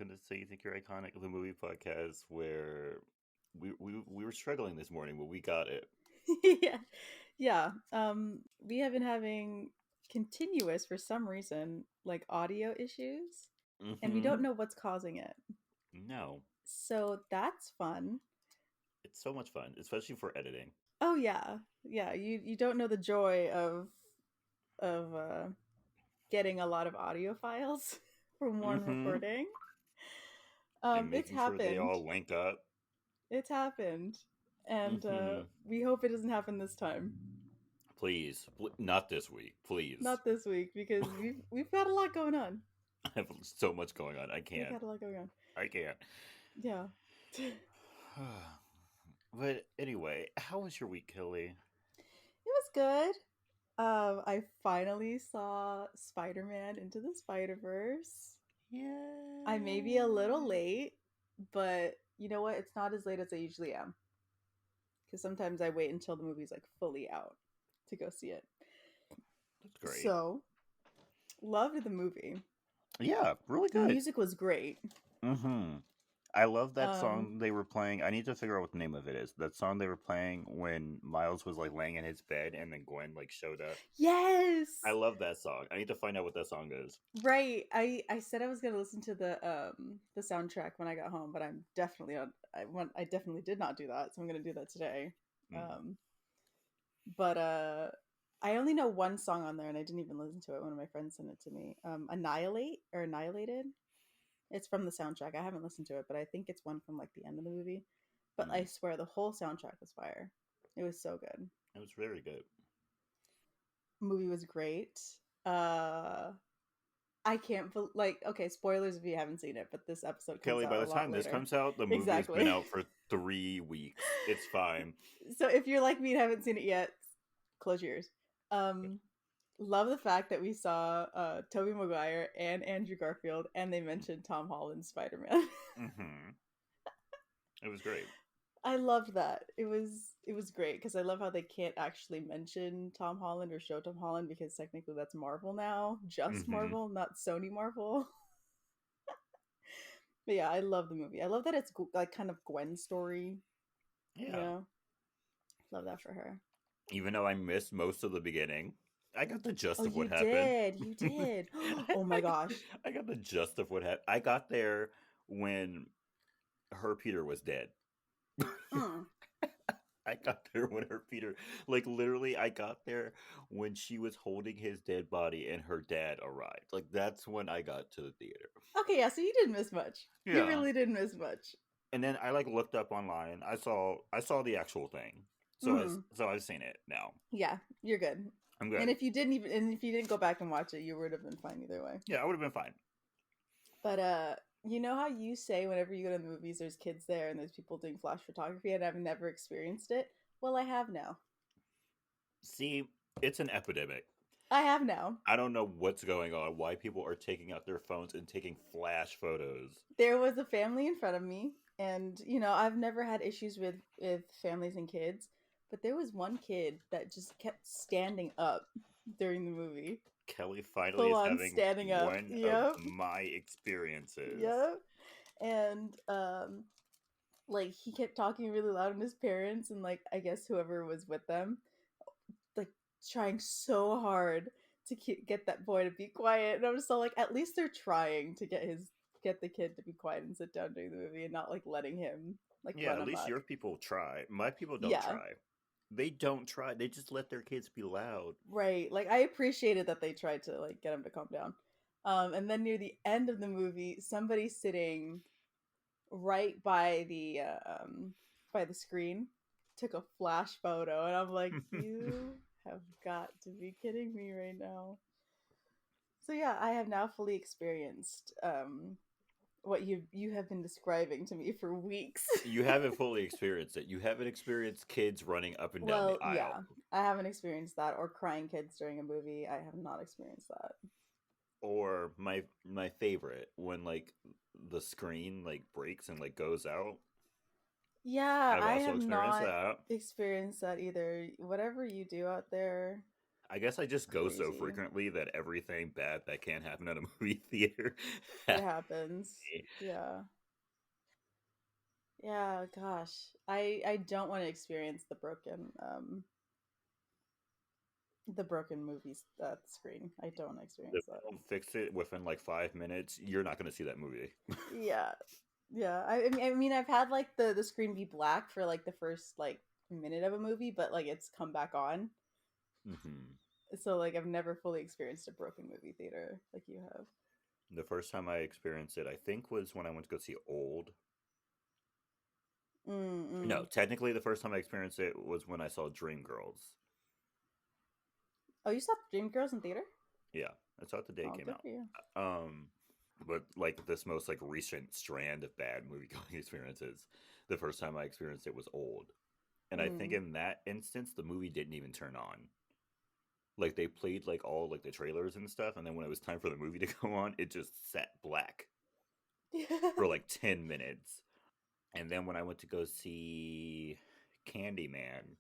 welcome to So You Think You're Iconic, the movie podcast where we were struggling this morning, but we got it. Yeah. Yeah. We have been having continuous, for some reason, like audio issues, and we don't Mm-hmm. know what's causing it. No, So that's fun. it's so much fun, especially for editing. Oh yeah. Yeah, you don't know the joy of getting a lot of audio files from one Mm-hmm. recording. And It's making sure they happened. all link up. It's happened. And Mm-hmm. we hope it doesn't happen this time. Please, not this week, please. Not this week because we've got a lot going on. I have so much going on. I We can't. got a lot going on. I can't. Yeah. But anyway, how was your week, Kelly? It was good. I finally saw Spider-Man Into the Spider-Verse. I may be a little Yeah. late, but you know what? It's not as late as I usually am. Because sometimes I wait until the movie's like fully out to go see it. That's great. So, loved the movie. Yeah, really The good. music was great. Mm-hmm. I love that Um, song they were playing. I need to figure out what the name of it is. That song they were playing when Miles was like laying in his bed and then Gwen like showed up. I yes. love that song. I need to find out what that song is. Right. I said I was gonna listen to the soundtrack when I got home, but I'm definitely not. I definitely did not do that, so I'm gonna do that today. Mm. Um, but I only know one song on there, and I didn't even listen to it. One of my friends sent it to me. Annihilate or Annihilated. It's from the soundtrack. I haven't listened to it, but I think it's one from like the end of the movie. But I Mm. swear the whole soundtrack was fire. It was so good. It was very good. Movie was great. Uh I can't like okay, spoilers if you haven't seen it, but this episode comes Kelly, by out a the lot time this later. comes out, the movie has been Exactly. out for 3 weeks. It's fine. So if you're like me and haven't seen it yet, close your ears. Um love the fact that we saw Tobey Maguire and Andrew Garfield and they mentioned Tom Holland's Spider-Man. Mm-hmm. It was great. I loved that. It was great because I love how they can't actually mention Tom Holland or show Tom Holland because technically that's Marvel now, just Mm-hmm. Marvel, not Sony Marvel. But yeah, I love the movie. I love that it's like kind of Gwen's story. You Yeah. know, love that for her. Even though I missed most of the beginning, I got the Oh, gist of you what happened. did, you did. I, Oh my I, got, gosh. I got the gist of what happened. I got there when her Peter was dead. Mm. I got there when her Peter, like literally, I got there when she was holding his dead body and her dad arrived. Like that's when I got to the theater. Okay, yeah. So you didn't miss much. You Yeah, really didn't miss much. and then I like looked up online. I saw the actual thing. Hmm. So I've seen it now. Yeah, you're good. I'm And good. if you didn't go back and watch it, you would have been fine either way. Yeah, I would have been fine. But you know how you say whenever you go to the movies, there's kids there and there's people doing flash photography, and I've never experienced it. Well, I have now. See, it's an epidemic. I have now. I don't know what's going on. Why people are taking out their phones and taking flash photos. There was a family in front of me, and I've never had issues with families and kids, but there was one kid that just kept standing up during the movie, Kelly finally full is on having standing up. one of Yep, my experiences. yep. And like he kept talking really loud to his parents, and like I guess whoever was with them, like trying so hard to get that boy to be quiet. And I'm just all like, at least they're trying to get the kid to be quiet and sit down during the movie and not like letting him like Yeah, run at least your amok. people try. My people don't Yeah, try. They don't try. They just let their kids be loud. right. Like I appreciated that they tried to like get him to calm down. And then near the end of the movie, somebody sitting right by the screen took a flash photo, and I'm like, you have got to be kidding me right now. So yeah, I have now fully experienced what you have been describing to me for weeks. You haven't fully experienced it. You haven't experienced kids running up and down the Well, aisle. yeah, I haven't experienced that, or crying kids during a movie. I have not experienced that. Or my favorite, when like the screen like breaks and like goes out. Yeah, I've I also have experienced not that. experienced that either. Whatever you do out there, I guess I just go so Crazy. frequently that everything bad that can happen at a movie theater It happens happens. to me. Yeah. Yeah, gosh. I don't want to experience the broken movies screen. I don't want to experience If they that. don't fix it within like 5 minutes, you're not going to see that movie. Yeah. Yeah. I mean I've had like the screen be black for like the first like minute of a movie, but like it's come back on. Hmm. So like I've never fully experienced a broken movie theater like you have. The first time I experienced it, I think, was when I went to go see Old. No, Mm-mm. technically, the first time I experienced it was when I saw Dreamgirls. Oh, you saw Dreamgirls in theater? Yeah, I saw it the day it Oh, came good out. for you. Um, but like this most like recent strand of bad movie going experiences, the first time I experienced it was Old, and I think Mm. in that instance the movie didn't even turn on. Like they played like all like the trailers and stuff, and then when it was time for the movie to go on, it just sat black for like 10 minutes. And then when I went to go see Candyman,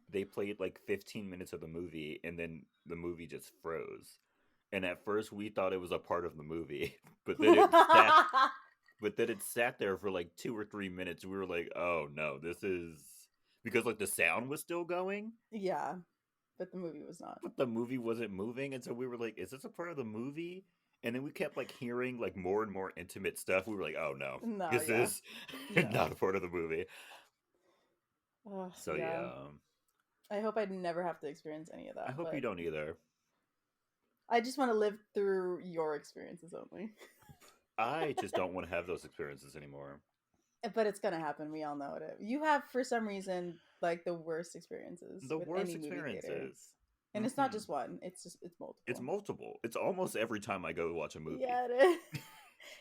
they played like 15 minutes of the movie, and then the movie just froze. And at first we thought it was a part of the movie, but then it sat but then it sat there for like 2 or 3 minutes. We were like, oh no, this is because like the sound was still going, Yeah, but the movie was not. but the movie wasn't moving. And so we were like, is this a part of the movie? And then we kept like hearing like more and more intimate stuff. We were like, oh no, No, this yeah. is No. not a part of the movie. So Yeah. yeah, I hope I never have to experience any of I that, hope you but don't either. I just want to live through your experiences only. I just don't want to have those experiences anymore. But it's gonna happen. We all know it. You have, for some reason, like the worst experiences The with worst any movie theater, experiences. and it's not Hmm. just one. It's It's multiple. multiple. It's almost every time I go watch a movie. Yeah, it is.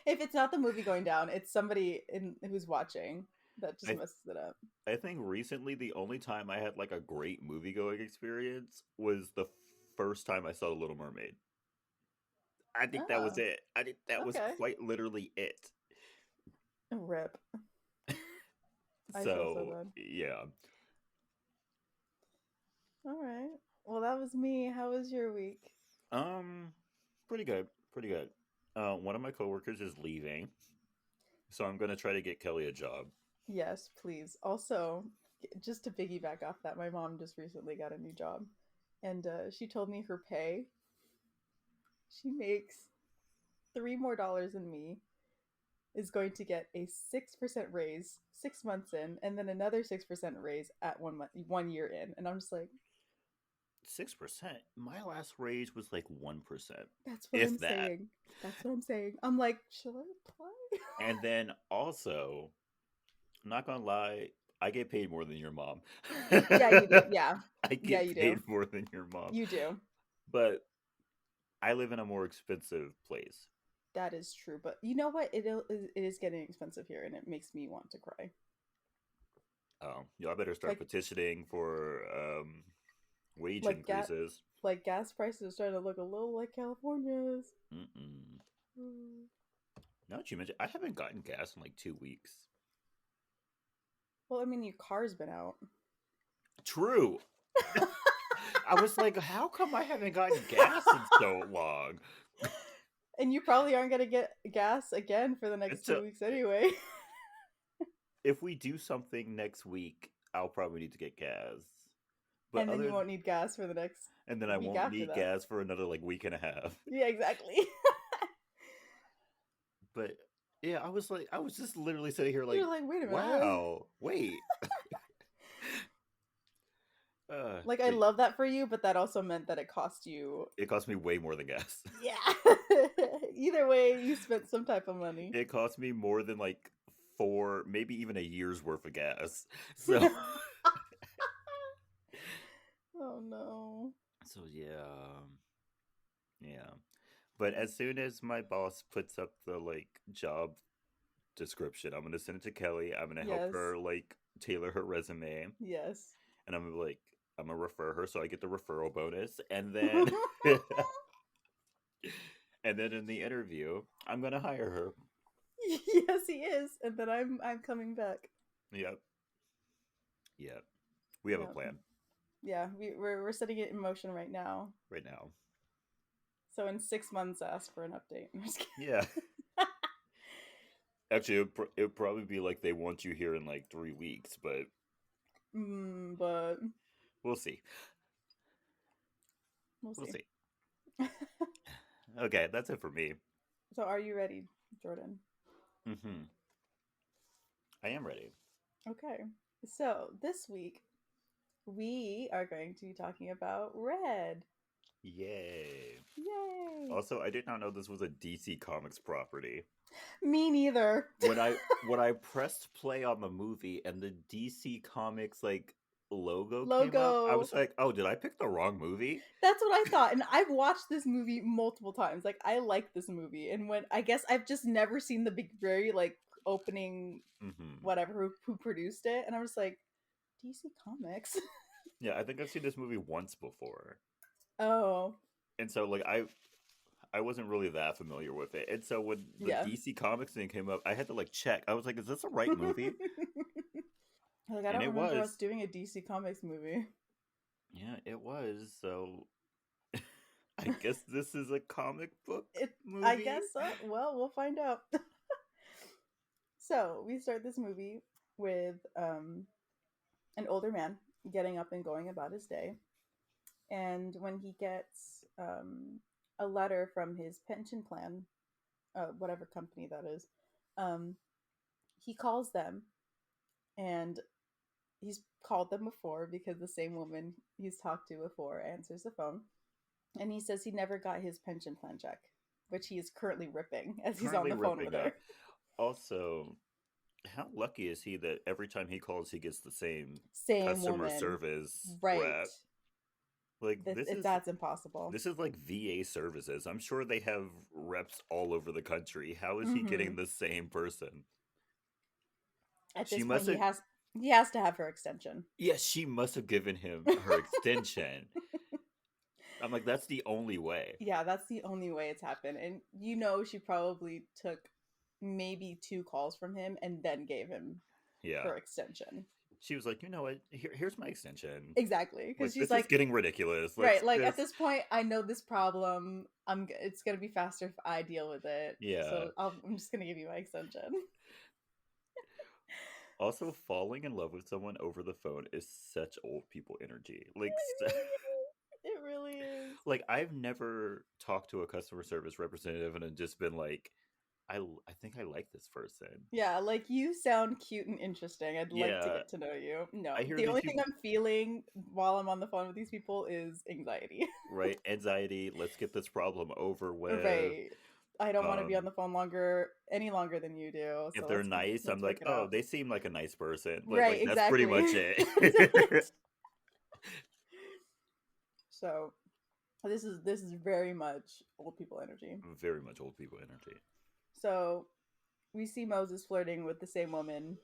If it's not the movie going down, it's somebody who's watching that just I messes it up. I think recently the only time I had like a great movie going experience was the first time I saw The Little Mermaid. I think that was Oh, it. I think that was okay. quite literally it. Rip. I feel so So bad. yeah. All right. Well, that was me. How was your week? Um pretty good. Pretty good. One of my coworkers is leaving. So I'm gonna try to get Kelly a job. Yes, please. Also, just to piggyback off that, my mom just recently got a new job, and she told me her pay. She makes three more dollars than me. Is going to get a 6% raise 6 months in, and then another 6% raise at 1 month, 1 year in. And I'm just like, 6%. My last raise was like 1%, that's what I'm if that. saying. That's what I'm saying. I'm like, should I apply? And then also, I'm not gonna lie, I get paid more than your mom. Yeah, you do. Yeah, I yeah, get you do. paid more than your mom. You do. But I live in a more expensive place. That is true. But you know what? It is getting expensive here, and it makes me want to cry. Y'all better start Like petitioning for wage like gas increases. like gas prices are starting to look a little like California's. Mm-mm. Mm. Now that you mention, I haven't gotten gas in like 2 weeks. Well, I mean, your car's been out. True. I was like, how come I haven't gotten gas in so long? And you probably aren't going to get gas again for the next It's a, 2 weeks anyway. if we do something next week, I'll probably need to get gas. But And then you other won't need gas for the next and then I week won't after need that. gas for another like week and a half. Yeah, exactly. But yeah, I was just literally sitting here like, You're like, wait a minute. wow, wait. Like, I But love that for you, but that also meant that it cost you. it cost me way more than gas. Yeah. Either way, you spent some type of money. It cost me more than like 4, maybe even a year's worth of gas. So Oh no. so yeah, yeah. But as soon as my boss puts up the like job description, I'm gonna send it to Kelly. I'm gonna help Yes. her like tailor her resume, Yes. and I'm gonna refer her so I get the referral bonus, and then and then in the interview, I'm gonna hire her. Yes, he is. And then I'm coming back. Yep, yep. We have a Yep. plan. Yeah, we're setting it in motion right now. right now. So in 6 months, ask for an update. I'm just kidding. Yeah. Actually, it'd probably be like they want you here in like 3 weeks, but But we'll see. we'll We'll see. see. Okay, that's it for me. So are you ready, Jordan? Mm-hmm. I am ready. Okay. So this week we are going to be talking about Red. Yay. Yay! Also, I did not know this was a DC Comics property. Me neither. When I pressed play on the movie and the DC Comics like logo came up, I Logo. was like, "Oh, did I pick the wrong movie?" That's what I thought. And I've watched this movie multiple times. Like I like this movie. And when I guess I've just never seen the big very like opening Mm-hmm. whatever who produced it. And I was like, DC Comics. Yeah, I think I've seen this movie once before, Oh. and so like I wasn't really that familiar with it. And so when the Yeah. DC Comics thing came up, I had to like check. I was like, "Is this the right movie?" Like I And don't it remember us was. doing a DC Comics movie. Yeah, it was. So I guess this is a comic book I movie. guess so. Well, we'll find out. So we start this movie with an older man getting up and going about his day. And when he gets a letter from his pension plan, whatever company that is, um, he calls them, and he's called them before because the same woman he's talked to before answers the phone. And he says he never got his pension plan check, which he is currently ripping as he's on Currently the phone with ripping her. up. Also, how lucky is he that every time he calls, he gets the same Same customer woman. service Right. rep? Like That's impossible. this is like VA services. I'm sure they have reps all over the country. How is he Mm-hmm. getting the same person? At She this point, must have. he has to have her extension. Yes, she must have given him her extension. I'm like, that's the only way. Yeah, that's the only way it's happened. And you know, she probably took maybe 2 calls from him and then gave him Yeah. her extension. She was like, you know what? Here's my extension. Exactly, because Like, she's this is like, getting ridiculous. Let's right, like at just. this point, I know this problem. It's gonna be faster if I deal with it. Yeah. So I'm just gonna give you my extension. Also, falling in love with someone over the phone is such old people energy. Like, It really is. like I've never talked to a customer service representative and just been like, I think I like this person. Yeah, like you sound cute and interesting. I'd like to Yeah, get to know you. No, I hear the these only thing people, I'm feeling while I'm on the phone with these people is anxiety. right? Anxiety. Let's get this problem over with. Right. I don't want to be on Um, the phone any longer than you do. if So they're nice, I'm let's work like, it oh, out. they seem like a nice person. Right, Like that's pretty exactly. much it. So this is very much old people energy. Very much old people energy. So we see Moses flirting with the same woman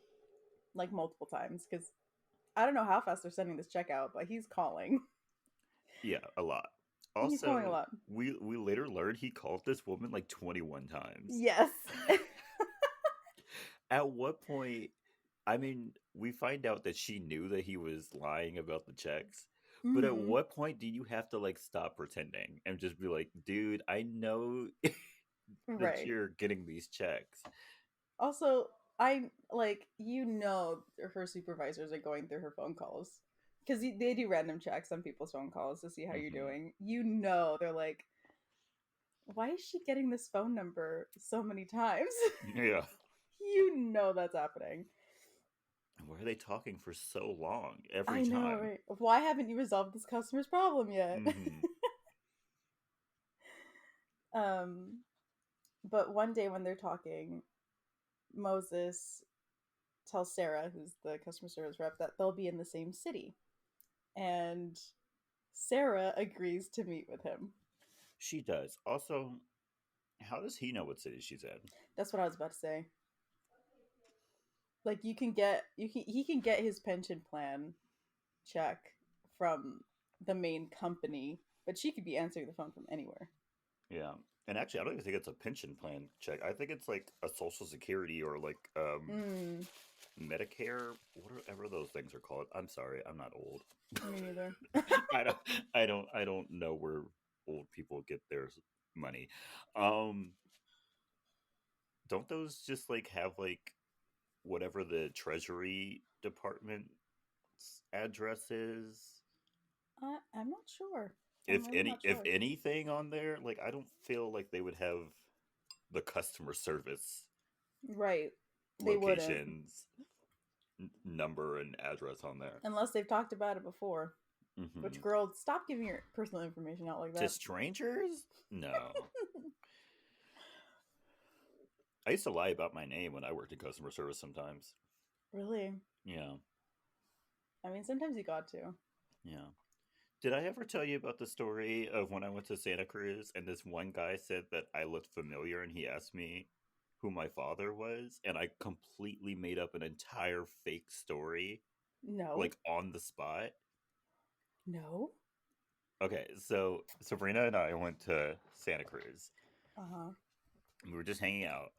like multiple times because I don't know how fast they're sending this check out, but he's calling. Yeah, a lot. He's calling a Also, lot. we later learned he called this woman like 21 times. Yes. At what point, I mean, we find out that she knew that he was lying about the checks, but at Hmm. what point do you have to like stop pretending and just be like, dude, I know that Right. you're getting these checks. Also, I like her supervisors are going through her phone calls because they do random checks on people's phone calls to see how you're Hmm. doing. You know, they're like, why is she getting this phone number so many times? Yeah. You know that's happening. Why are they talking for so long every I know, time? right? Why haven't you resolved this customer's problem yet? Hmm. um, but one day when they're talking, Moses tells Sarah, who's the customer service rep, that they'll be in the same city, and Sarah agrees to meet with him. She does. Also, how does he know what city she's in? That's what I was about to say. Like he can get his pension plan check from the main company, but she could be answering the phone from anywhere. Yeah. And actually, I don't even think it's a pension plan check. I think it's like a Social Security or like Mm, Medicare, whatever those things are called. I'm sorry, I'm not old. me neither. I don't, I don't know where old people get their money. Um, don't those just like have like whatever the Treasury Department's address is? I'm not sure. I'm If really any, not if sure. anything on there, like I don't feel like they would have the customer service Right. They wouldn't. locations number and address on there. Unless they've talked about it before. Which, Hmm. girl, stop giving your personal information out like To that. strangers? No. I used to lie about my name when I worked in customer service sometimes. Really? Yeah. I mean, sometimes you got to. Yeah. Did I ever tell you about the story of when I went to Santa Cruz and this one guy said that I looked familiar and he asked me who my father was and I completely made up an entire fake story No. like on the spot? No? Okay, so Sabrina and I went to Santa Cruz. Uh-huh. We were just hanging out.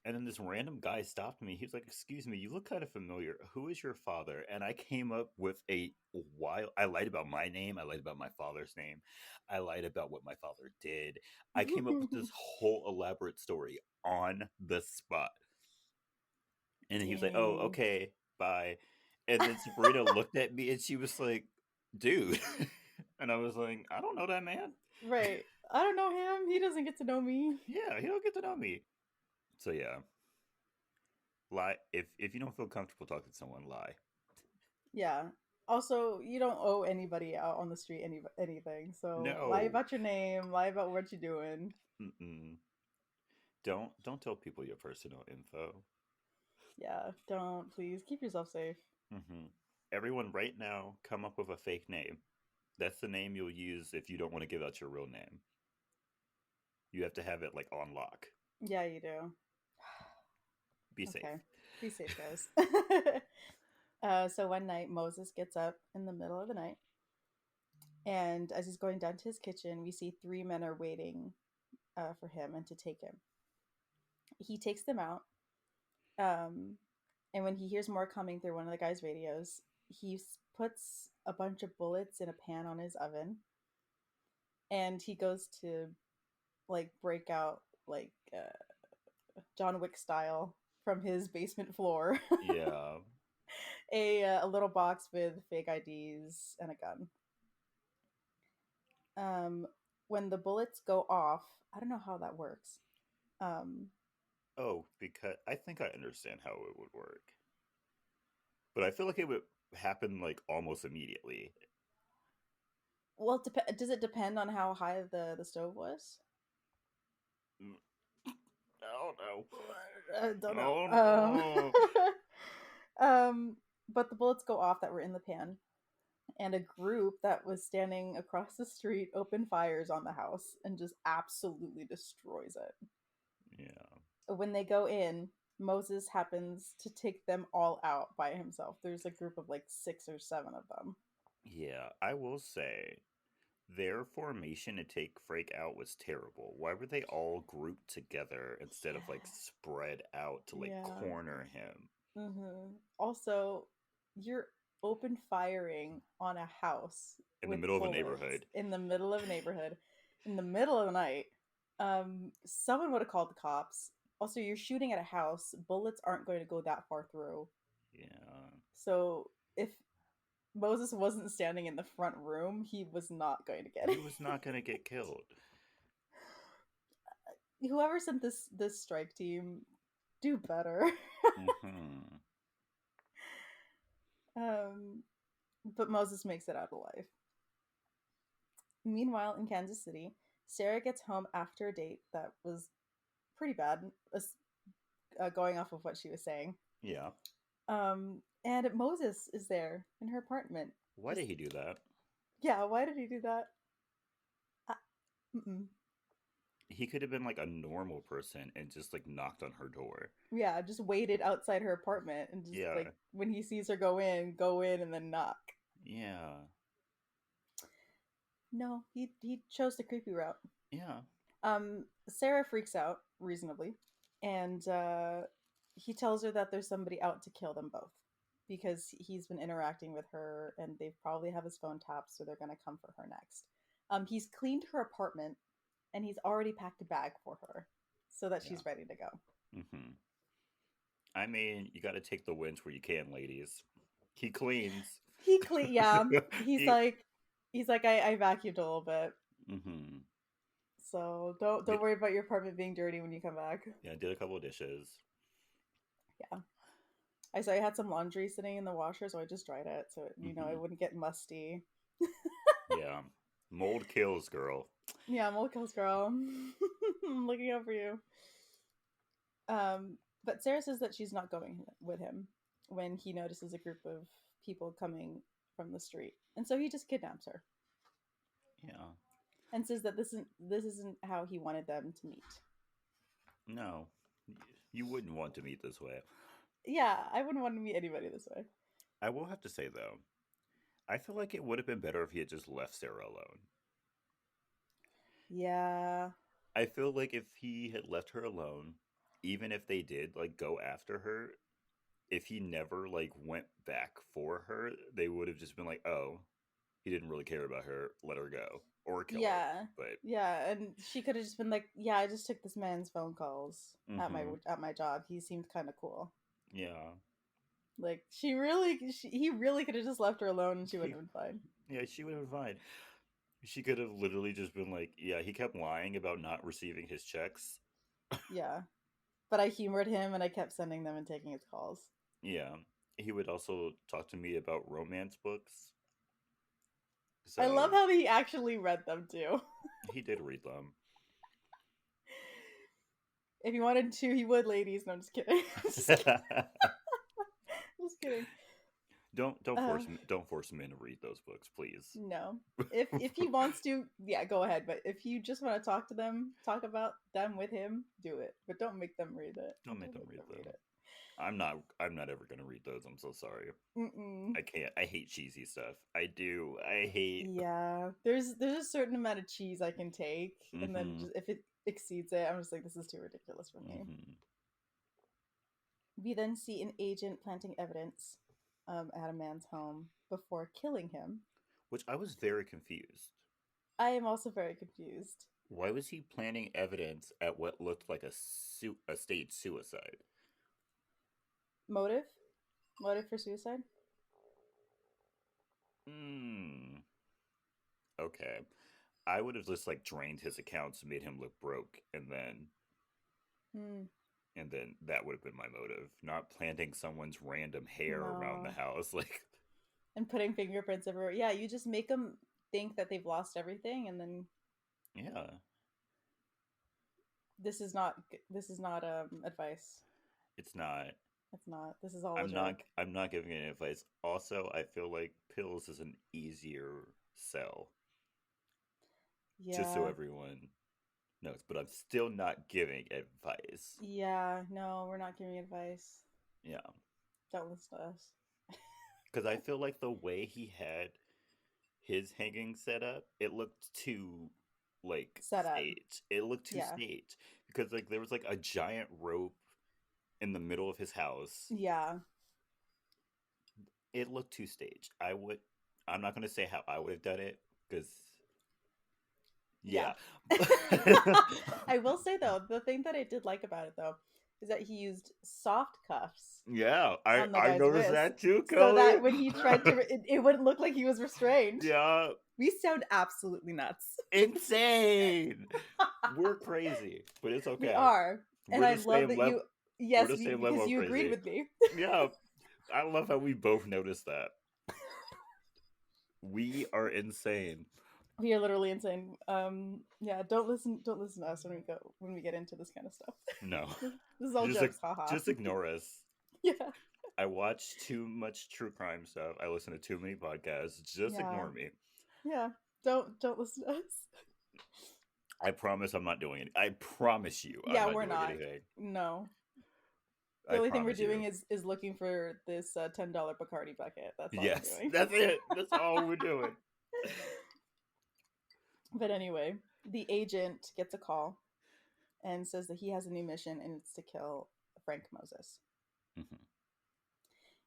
And then this random guy stopped me. He was like, "Excuse me, you look kind of familiar. Who is your father?" And I came up with a wild. I lied about my name. I lied about my father's name. I lied about what my father did. I came up with this whole elaborate story on the spot. And he was like, "Oh, Dang. okay, bye." And then Sabrina looked at me and she was like, "Dude," and I was like, "I don't know that man." Right. I don't know him. He doesn't get to know me. Yeah, he don't get to know me. So yeah, lie if you don't feel comfortable talking to someone, lie. Yeah. Also, you don't owe anybody out on the street anything. So lie No. about your name, lie about what you're doing. Mm-mm. Don't tell people your personal info. Yeah, don't. Please keep yourself safe. Hmm. Everyone, right now, come up with a fake name. That's the name you'll use if you don't want to give out your real name. You have to have it like on lock. Yeah, you do. Be safe. Okay. Be safe, guys. So one night, Moses gets up in the middle of the night, and as he's going down to his kitchen, we see three men are waiting for him and to take him. He takes them out, um, and when he hears more coming through one of the guy's radios, he puts a bunch of bullets in a pan on his oven, and he goes to like break out like John Wick style from his basement floor Yeah. a little box with fake IDs and a gun. Um, when the bullets go off, I don't know how that works. Um, Oh, because I think I understand how it would work, but I feel like it would happen like almost immediately. well, does it depend on how high the stove was? Mm, oh no. I don't know. Oh no. But the bullets go off that were in the pan, and a group that was standing across the street open fires on the house and just absolutely destroys it. Yeah. When they go in, Moses happens to take them all out by himself. There's a group of like 6 or 7 of them. Yeah, I will say their formation to take Frake out was terrible. Why were they all grouped together instead of like Yeah. spread out to like Yeah. corner him? Also, you're open firing on a house In the with middle of a bullets neighborhood. in the middle of a neighborhood in the middle of the night. Someone would have called the cops. Also, you're shooting at a house. Bullets aren't going to go that far through. Yeah. So if Moses wasn't standing in the front room, he was not going to get He it. was not going to get killed. Whoever sent this strike team, do better. Hmm. um, but Moses makes it out alive. Meanwhile, in Kansas City, Sarah gets home after a date that was pretty bad, going off of what she was saying. Yeah. And Moses is there in her apartment. Why Just did he do that? yeah, why did he do that? Mm-mm. He could have been like a normal person and just like knocked on her door. Yeah, just waited outside her apartment and just Yeah. like when he sees her go in, and then knock. Yeah. No, he chose the creepy route. Yeah. Sarah freaks out reasonably, and he tells her that there's somebody out to kill them both because he's been interacting with her, and they probably have his phone tapped, so they're gonna come for her next. He's cleaned her apartment, and he's already packed a bag for her so that Yeah. she's ready to go. Hmm. I mean, you got to take the wins where you can, ladies. He cleans. Yeah. He's he. like, I vacuumed a little bit, Hmm. so don't Did, worry about your apartment being dirty when you come back. yeah, did a couple of dishes. Yeah. I saw I had some laundry sitting in the washer, so I just dried it so it Hmm. wouldn't get musty. Yeah. Mold kills, girl. Yeah, I'm old kills girl. I'm looking out for you. But Sarah says that she's not going with him when he notices a group of people coming from the street, and so he just kidnaps her Yeah. and says that this isn't how he wanted them to meet. No. You wouldn't want to meet this way. Yeah, I wouldn't want to meet anybody this way. I will have to say, though, I feel like it would have been better if he had just left Sarah alone. Yeah, I feel like if he had left her alone, even if they did like go after her, if he never like went back for her, they would have just been like, "Oh, he didn't really care about her. Let her go or kill her." yeah, But yeah, and she could have just been like, "Yeah, I just took this man's phone calls hmm, at my job. He seemed kind of cool." yeah, Like he really could have just left her alone, and she would he, have been fine. yeah, she would have been fine. She could have literally just been like, "Yeah, he kept lying about not receiving his checks." Yeah, but I humored him, and I kept sending them and taking his calls. Yeah, he would also talk to me about romance books. I love So how he actually read them too. he did read them. If he wanted to, he would, ladies. No, I'm just kidding. Just kidding. Just kidding. Uh, don't force men to read those books, please. no. If he wants to, yeah, go ahead. But if you just want to talk about them with him, do it. But don't make them read it. Don't make Don't them make read them read them. it. I'm not ever gonna read those. I'm so sorry. Mm-mm. I can't. I hate cheesy stuff. I do. I hate. Yeah, there's a certain amount of cheese I can take, and then Mm-hmm. just if it exceeds it, I'm just like, this is too ridiculous for me. Mm-hmm. We then see an agent planting evidence at a man's home before killing him. Which I was very confused. I am also very confused. Why was he planting evidence at what looked like a staged suicide? Motive? Motive for suicide? Hmm. Okay. I would have just like drained his accounts, made him look broke, Hmm. and then that would have been my motive. Not planting someone's random hair around the No. house. Like, And putting fingerprints everywhere. Yeah, you just make them think that they've lost everything, and then yeah, this is not advice. it's not. It's not. This is all a joke. I'm not giving any advice. Also, I feel like pills is an easier sell. Just so Yeah. everyone knows. But I'm still not giving advice. Yeah. No, we're not giving advice. Yeah. Don't listen to us. Because I feel like the way he had his hanging set up, it looked too like Set up. staged. It looked too Yeah. staged. Because like there was like a giant rope in the middle of his house. Yeah. It looked too staged. I'm not gonna say how I would have done it, because Yeah. yeah. I will say though, the thing that I did like about it though is that he used soft cuffs Yeah, on the I guy's noticed wrist that too, so Kelly. that when he tried to, it wouldn't look like he was restrained. Yeah, We sound absolutely nuts. insane. We're crazy, but it's We okay. are, and We're I the love same that level. you. We're Yes, the same level because of you agreed crazy. with me. Yeah, I love how we both noticed that. We are insane. We are literally insane. Yeah, don't listen to us when we get into this kind of stuff. No, This is all just jokes, haha. just ignore us. Yeah, I watch too much true crime stuff. I listen to too many podcasts. Just yeah, ignore me. yeah. Don't listen to us. I promise I'm not doing it. I promise you I'm Yeah, not we're doing not. anything. No, the I only thing we're promise doing you. is looking for this $10 Bacardi bucket. That's all Yes, we're doing. that's it. That's all we're doing. But anyway, the agent gets a call and says that he has a new mission and it's to kill Frank Moses. Mm-hmm.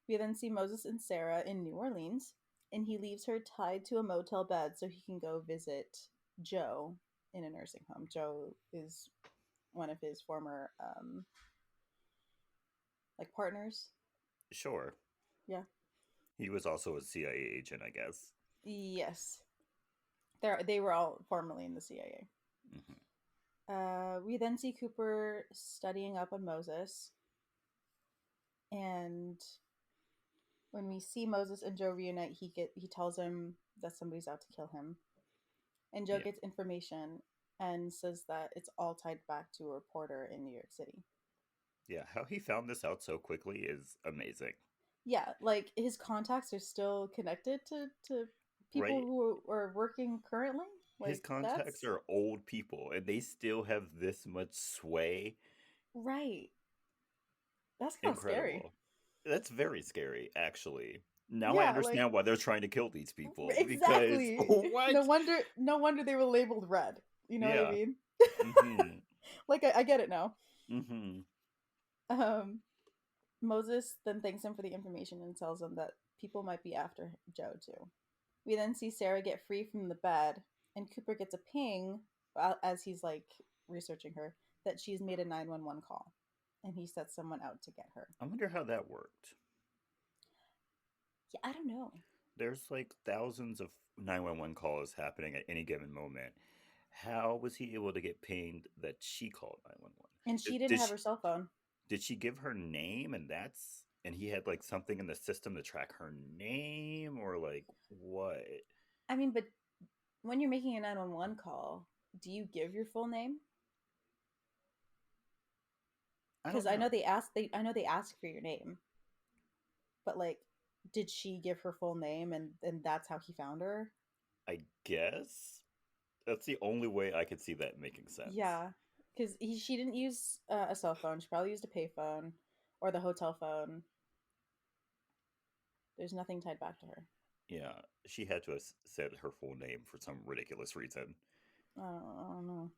We then see Moses and Sarah in New Orleans, and he leaves her tied to a motel bed so he can go visit Joe in a nursing home. Joe is one of his former like partners. Sure. Yeah. He was also a CIA agent, I guess. Yes. They were all formerly in the CIA. We then see Cooper studying up on Moses. And when we see Moses and Joe reunite, he tells him that somebody's out to kill him. And Joe gets information and says that it's all tied back to a reporter in New York City. Yeah, how he found this out so quickly is amazing. Yeah, like his contacts are still connected to people who are working currently. Like, his contacts are old people, and they still have this much sway. Right. That's kind of scary. That's very scary, actually. Now I understand why they're trying to kill these people. Exactly. Because, what? No wonder they were labeled red. You know what I mean? Mm-hmm. Like I get it now. Mm-hmm. Moses then thanks him for the information and tells him that people might be after Joe too. We then see Sarah get free from the bed, and Cooper gets a ping as he's like researching her that she's made a 911 call, and he sets someone out to get her. I wonder how that worked. Yeah, I don't know. There's like thousands of 911 calls happening at any given moment. How was he able to get pinged that she called 911? And she didn't have her cell phone. Did she give her name and he had like something in the system to track her name, or like what? I mean, but when you're making a 911 call, do you give your full name? Because I know they ask for your name. But like, did she give her full name and that's how he found her? I guess that's the only way I could see that making sense. Yeah, because she didn't use a cell phone. She probably used a payphone or the hotel phone. There's nothing tied back to her. Yeah, she had to have said her full name for some ridiculous reason. I don't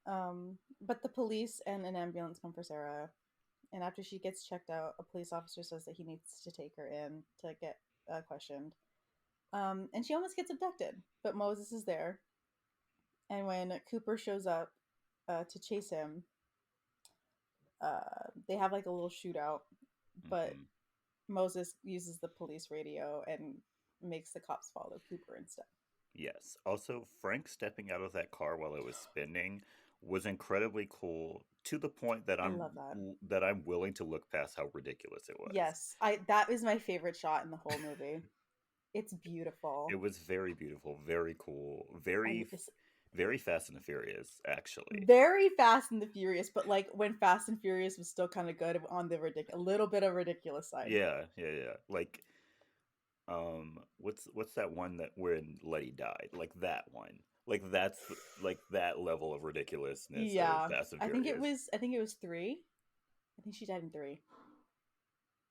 know. But the police and an ambulance come for Sarah, and after she gets checked out, a police officer says that he needs to take her in to get questioned. And she almost gets abducted, but Moses is there. And when Cooper shows up to chase him, they have like a little shootout, but Moses uses the police radio and makes the cops follow Cooper instead. Yes. Also, Frank stepping out of that car while it was spinning was incredibly cool, to the point that I'm willing to look past how ridiculous it was. Yes, that is my favorite shot in the whole movie. It's beautiful. It was very beautiful, very cool, very Fast and the Furious, actually. Very Fast and the Furious, but like when Fast and Furious was still kind of good on the a little bit of ridiculous side. Yeah. Like, what's that one that when Letty died? Like that one. Like that's like that level of ridiculousness. Yeah, of Fast and Furious. I think it was 3. I think she died in 3.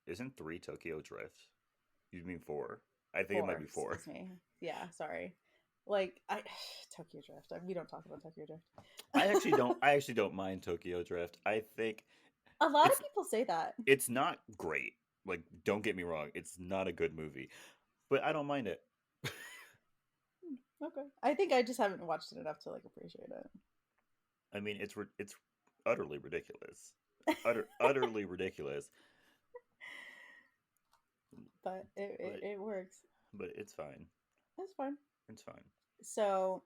Isn't 3 Tokyo Drift? You mean 4? I think it might be 4. Excuse me. Yeah, sorry. Like Tokyo Drift. We don't talk about Tokyo Drift. I actually don't mind Tokyo Drift. I think a lot of people say that. It's not great. Like, don't get me wrong, it's not a good movie, but I don't mind it. Okay. I think I just haven't watched it enough to like appreciate it. I mean, it's utterly ridiculous. Utterly ridiculous. But it works. But it's fine. It's fine. It's fine. So,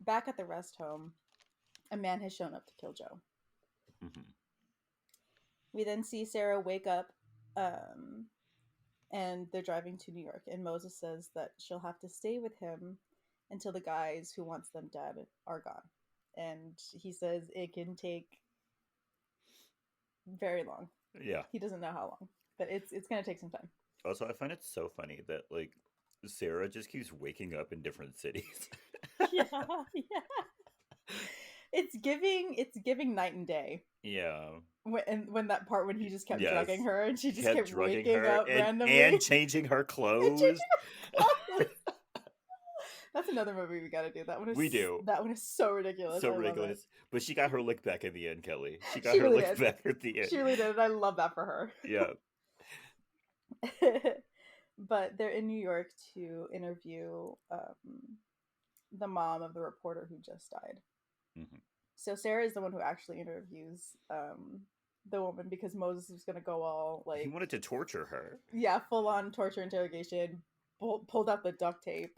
back at the rest home, a man has shown up to kill Joe. Mm-hmm. We then see Sarah wake up, and they're driving to New York. And Moses says that she'll have to stay with him until the guys who wants them dead are gone. And he says it can take very long. Yeah. He doesn't know how long, but it's going to take some time. Also, I find it so funny that like Sarah just keeps waking up in different cities. Yeah. It's giving night and day. Yeah. When that part when he just kept drugging her and she just kept waking her up randomly and changing her clothes. That's another movie we gotta do. We do. That one is so ridiculous. So I love it. ridiculous. But she got her lick back in the end, Kelly. She got She her really lick did. back at the end. She really did, and I love that for her. Yeah. But they're in New York to interview the mom of the reporter who just died. Mm-hmm. So Sarah is the one who actually interviews the woman because Moses was going to go all like... He wanted to torture her. Yeah, full on torture interrogation, pulled out the duct tape.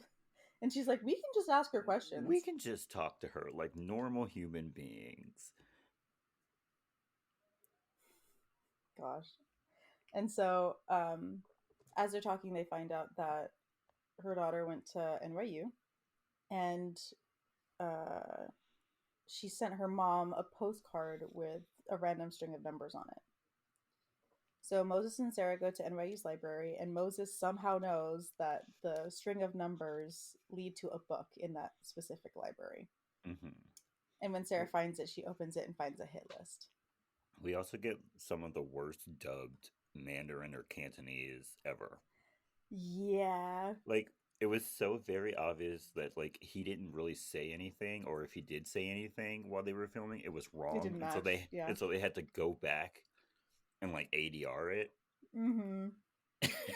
And she's like, we can just ask her questions. We can just talk to her like normal human beings. Gosh. And so, as they're talking, they find out that her daughter went to NYU, and she sent her mom a postcard with a random string of numbers on it. So Moses and Sarah go to NYU's library, and Moses somehow knows that the string of numbers lead to a book in that specific library. Mm-hmm. And when Sarah finds it, she opens it and finds a hit list. We also get some of the worst dubbed Mandarin or Cantonese ever. Yeah. Like, it was so very obvious that, like, he didn't really say anything, or if he did say anything while they were filming, it was wrong. It didn't match. And so they had to go back and, like, ADR it. Mm-hmm.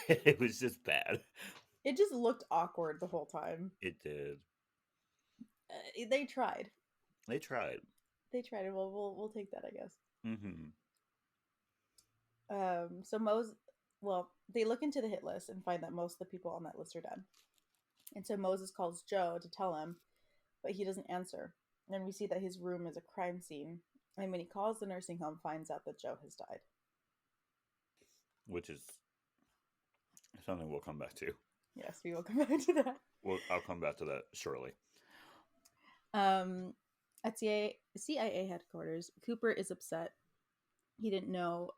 It was just bad. It just looked awkward the whole time. It did. They tried. They tried. And we'll take that, I guess. Mm-hmm. So they look into the hit list and find that most of the people on that list are dead. And so Moses calls Joe to tell him, but he doesn't answer. And we see that his room is a crime scene. And when he calls the nursing home, finds out that Joe has died. Which is something we'll come back to. Yes, we will come back to that. I'll come back to that shortly. At CIA headquarters, Cooper is upset. He didn't know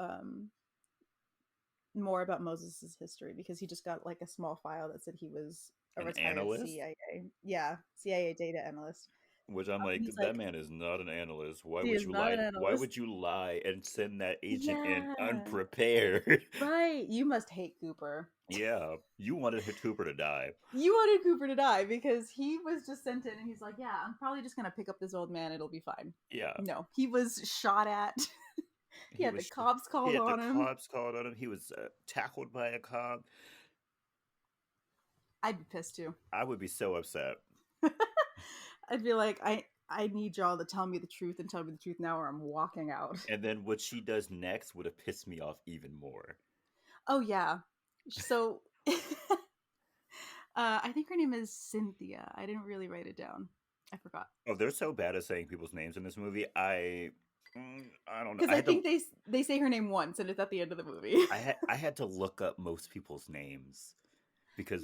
more about Moses' history because he just got like a small file that said he was a retired analyst? CIA. Yeah, CIA data analyst. Which I'm like, that man is not an analyst. Why would you lie? Why would you lie and send that agent in unprepared? Right. You must hate Cooper. Yeah. You wanted Cooper to die. You wanted Cooper to die because he was just sent in and he's like, yeah, I'm probably just going to pick up this old man. It'll be fine. Yeah. No, he was shot at. He had the cops called on him. He was tackled by a cop. I'd be pissed too. I would be so upset. I'd be like, I need y'all to tell me the truth and tell me the truth now or I'm walking out. And then what she does next would have pissed me off even more. Oh, yeah. So, I think her name is Cynthia. I didn't really write it down. I forgot. Oh, they're so bad at saying people's names in this movie. I don't know. Because I think they say her name once and it's at the end of the movie. I had to look up most people's names. Because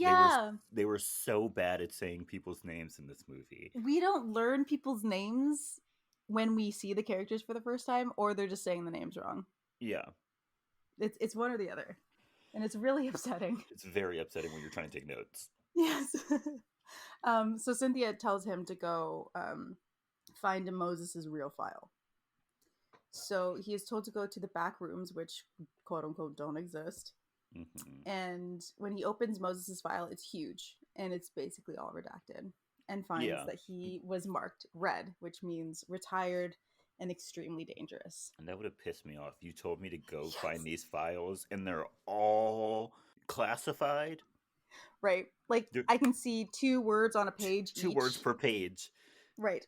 they were so bad at saying people's names in this movie. We don't learn people's names when we see the characters for the first time, or they're just saying the names wrong. Yeah. It's one or the other. And it's really upsetting. It's very upsetting when you're trying to take notes. Yes. So Cynthia tells him to go find Moses' real file. So he is told to go to the back rooms, which quote unquote don't exist. Mm-hmm. And when he opens Moses' file, it's huge and it's basically all redacted, and finds that he was marked red, which means retired and extremely dangerous. And that would have pissed me off. You told me to go find these files and they're all classified. Right. Like I can see 2 words on a page. Two words per page. Right.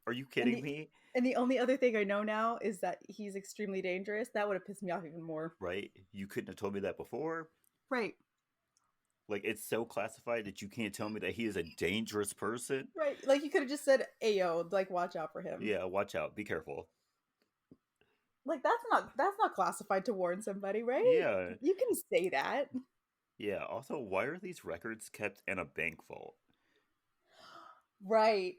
Are you kidding me? And the only other thing I know now is that he's extremely dangerous. That would have pissed me off even more. Right? You couldn't have told me that before. Right. Like, it's so classified that you can't tell me that he is a dangerous person. Right. Like, you could have just said, Ayo, like, watch out for him. Yeah, watch out. Be careful. Like, that's not classified to warn somebody, right? Yeah. You can say that. Yeah. Also, why are these records kept in a bank vault? Right.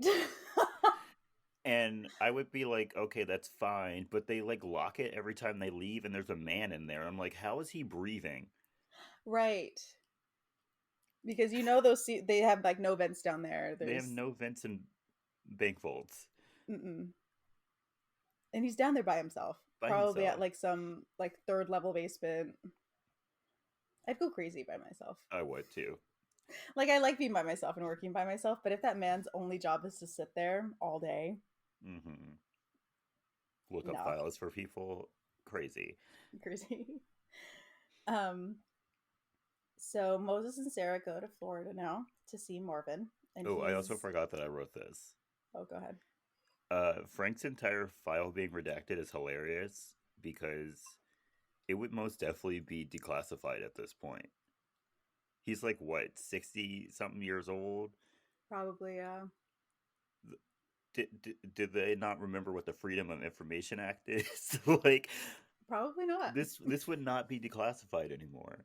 And I would be like, okay, that's fine. But they, like, lock it every time they leave, and there's a man in there. I'm like, how is he breathing? Right. Because they have, like, no vents down there. They have no vents in bank vaults. Mm-mm. And he's down there by himself. Probably at, like, some, like, 3rd level basement. I'd go crazy by myself. I would, too. Like, I like being by myself and working by myself, but if that man's only job is to sit there all day, Mm-hmm. Look up no, files for people. Crazy. crazy. Um, so Moses and Sarah go to Florida now to see Marvin, and Oh, I also he's forgot that I wrote this. oh, go ahead. Frank's entire file being redacted is hilarious because it would most definitely be declassified at this point. He's like what, 60 something years old? Probably, Did they not remember what the Freedom of Information Act is? Like probably not. this would not be declassified anymore.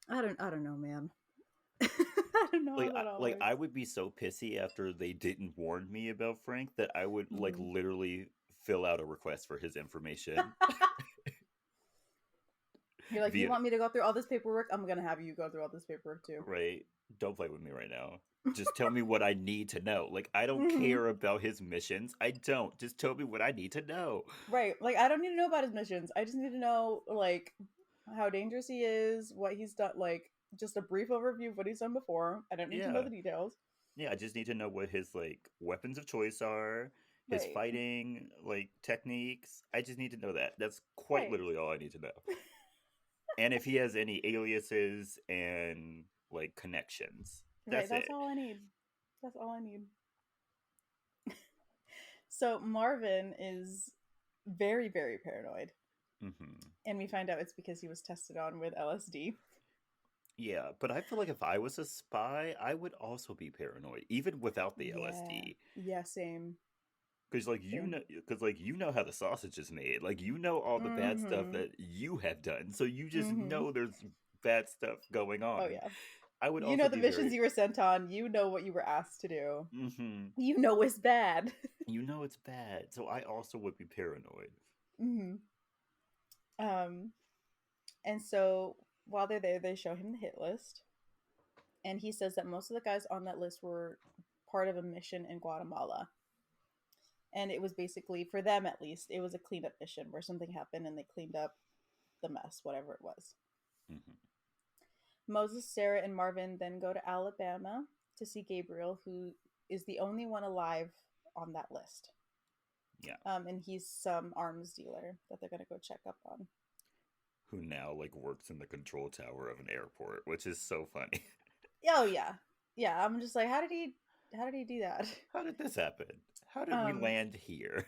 I don't know, man. I don't know how that all Like I works. would be so pissy after they didn't warn me about Frank that I would like Mhm. literally fill out a request for his information You're like, you via want me to go through all this paperwork? I'm gonna have you go through all this paperwork too. right. Don't play with me right now. Just tell me what I need to know. Like I don't Mhm. care about his missions. I don't. Just tell me what I need to know. Right. Like, I don't need to know about his missions. I just need to know, like, how dangerous he is, what he's done, like, just a brief overview of what he's done before. I don't need to know Yeah. the details. Yeah, I just need to know what his like weapons of choice are, his Right. fighting like techniques. I just need to know that. That's quite Right. literally all I need to know. And if he has any aliases and like connections. Right. That's That's it. all I need. That's all I need. So Marvin is very, very paranoid. Hmm. And we find out it's because he was tested on with LSD. Yeah, but I feel like if I was a spy, I would also be paranoid, even without the Yeah. LSD. Yeah, same. Same. Because like you know how the sausage is made, like you know all the bad stuff Mm-hmm. that you have done, so you just Mm-hmm. know there's bad stuff going Oh, on. yeah. I would You also know the be missions very. you were sent on. You know what you were asked to do. Hmm. You know it's bad. You know it's bad, so I also would be paranoid. hmm Um, and so while they're there, they show him the hit list, and he says that most of the guys on that list were part of a mission in Guatemala, and it was basically for them at least, it was a cleanup mission where something happened and they cleaned up the mess, whatever it was. Hmm. Moses, Sarah, and Marvin then go to Alabama to see Gabriel, who is the only one alive on that list. Yeah, And he's some arms dealer that they're gonna go check up on. who now like works in the control tower of an airport, which is so funny. Oh yeah, yeah. I'm just like, how did he do that? How did this happen? How did we Um, land here?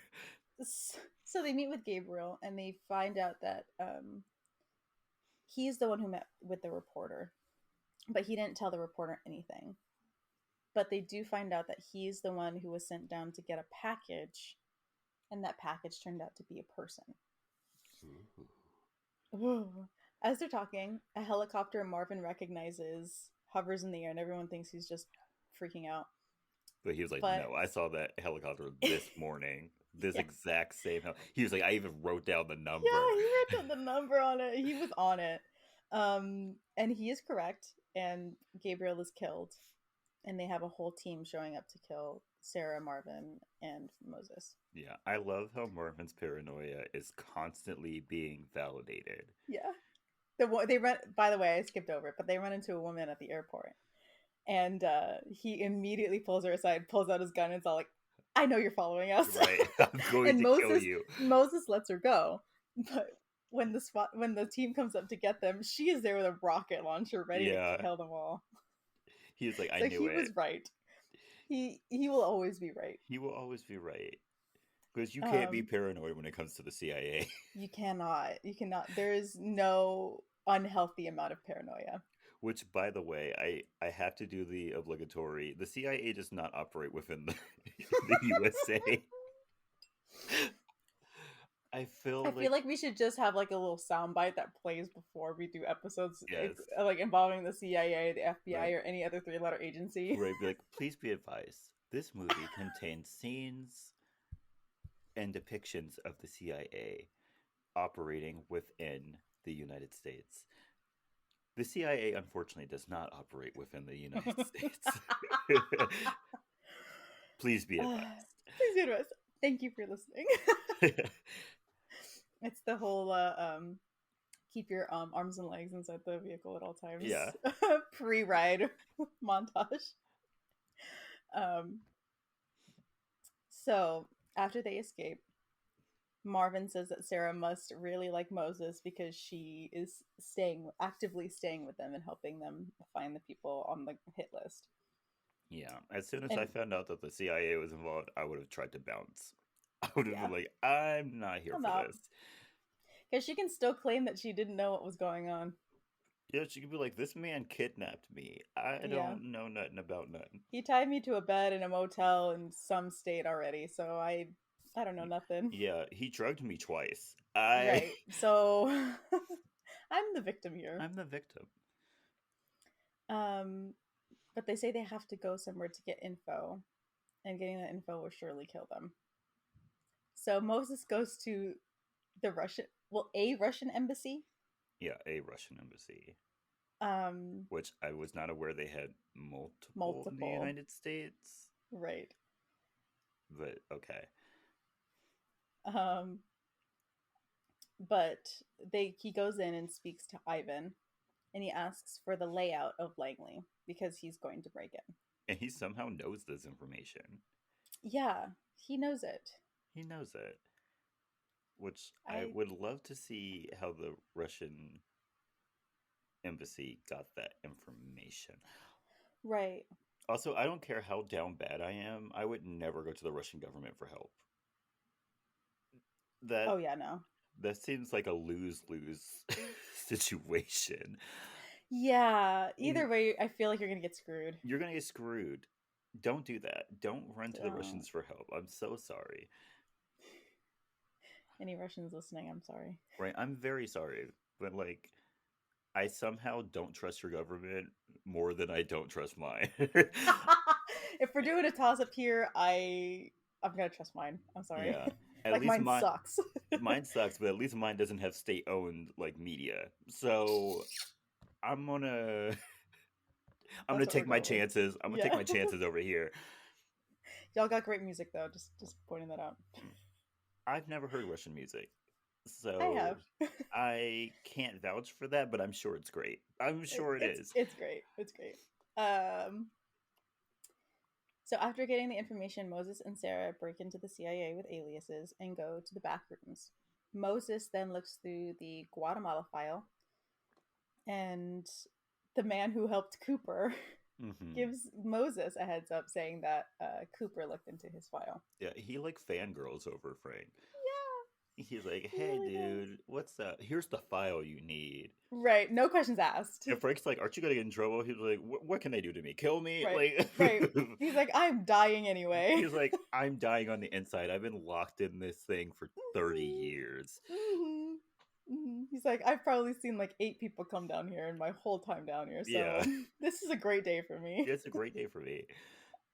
so they meet with Gabriel and they find out that he's the one who met with the reporter, but he didn't tell the reporter anything. But they do find out that he's the one who was sent down to get a package, and that package turned out to be a person. Ooh. As they're talking, a helicopter Marvin recognizes hovers in the air, and everyone thinks he's just freaking out. But he was like, But no, I saw that helicopter this morning. This yeah, exact same he was like, I even wrote down the number. yeah, he wrote down the number on it. He was on it. And he is correct, and Gabriel is killed, and they have a whole team showing up to kill Sarah, Marvin, and Moses. Yeah, I love how Marvin's paranoia is constantly being validated. Yeah. They run. By the way, I skipped over it, but they run into a woman at the airport, and he immediately pulls her aside, pulls out his gun, and it's all like, "I know you're following us." Right. I'm going And to kill Moses you. Moses lets her go, but when the team comes up to get them, she is there with a rocket launcher, ready to Yeah. kill them all. He was like, I So knew he it. was right. He will always be right. He will always be right. Because you can't be Um, paranoid when it comes to the CIA. you cannot. You cannot. There is no unhealthy amount of paranoia. Which, by the way, I have to do the obligatory. The CIA does not operate within the USA. I feel I feel like like we should just have like a little soundbite that plays before we do episodes yes, like involving the CIA, the FBI, right, or any other three-letter agency. right. Be like, please be advised. This movie contains scenes and depictions of the CIA operating within the United States. The CIA, unfortunately, does not operate within the United States. Please be advised. Please be advised. Thank you for listening. It's the whole keep your arms and legs inside the vehicle at all Yeah. times. Pre-ride montage. Um, so after they escape, Marvin says that Sarah must really like Moses because she is actively staying with them and helping them find the people on the hit list. Yeah. As soon as I And found out that the CIA was involved, I would have tried to bounce. I would have yeah, been like, I'm not here I'm for out this. because she can still claim that she didn't know what was going on. Yeah, she could be like, this man kidnapped me. I Yeah, don't know nothing about nothing. he tied me to a bed in a motel in some state already, so I don't know nothing. Yeah, he drugged me twice. Right. So I'm the victim here. I'm the victim. Um, but they say they have to go somewhere to get info, and getting that info will surely kill them. So Moses goes to a Russian embassy. Yeah, a Russian embassy. Um, Which I was not aware they had multiple in the multiple. United States. Right. But okay. Um, but he goes in and speaks to Ivan, and he asks for the layout of Langley because he's going to break in. And he somehow knows this information. Yeah, he knows it. He knows it. Which I would love to see how the Russian embassy got that information. Right. Also, I don't care how down bad I am, I would never go to the Russian government for help. Oh yeah, no. That seems like a lose-lose situation. Yeah, either way, I feel like you're gonna get screwed. You're gonna get screwed. Don't do that. Don't run to the Russians for help. I'm so sorry. Any Russians listening, I'm sorry. Right, I'm very sorry. But, like, I somehow don't trust your government more than I don't trust mine. If we're doing a toss-up here, I'm gonna trust mine. I'm sorry. Yeah. At like least mine sucks. Mine sucks, but at least mine doesn't have state-owned, like, media. So, I'm gonna take my chances. I'm gonna take my chances over here. Y'all got great music though. Just pointing that out. I've never heard Russian music, so I have. I can't vouch for that, but I'm sure it's great. I'm sure it's great. It's great. So after getting the information, Moses and Sarah break into the CIA with aliases and go to the back rooms. Moses then looks through the Guatemala file, and the man who helped Cooper gives Moses a heads up saying that Cooper looked into his file. Yeah, he like fangirls over Frank. Yeah. He's like, hey, dude, what's up? Here's the file you need. Right. No questions asked. And Frank's like, aren't you going to get in trouble? He's like, what can they do to me? Kill me? Right. Like, right. He's like, I'm dying anyway. He's like, I'm dying on the inside. I've been locked in this thing for 30 years. He's like, I've probably seen like 8 people come down here in my whole time down here. So this is a great day for me. It's a great day for me.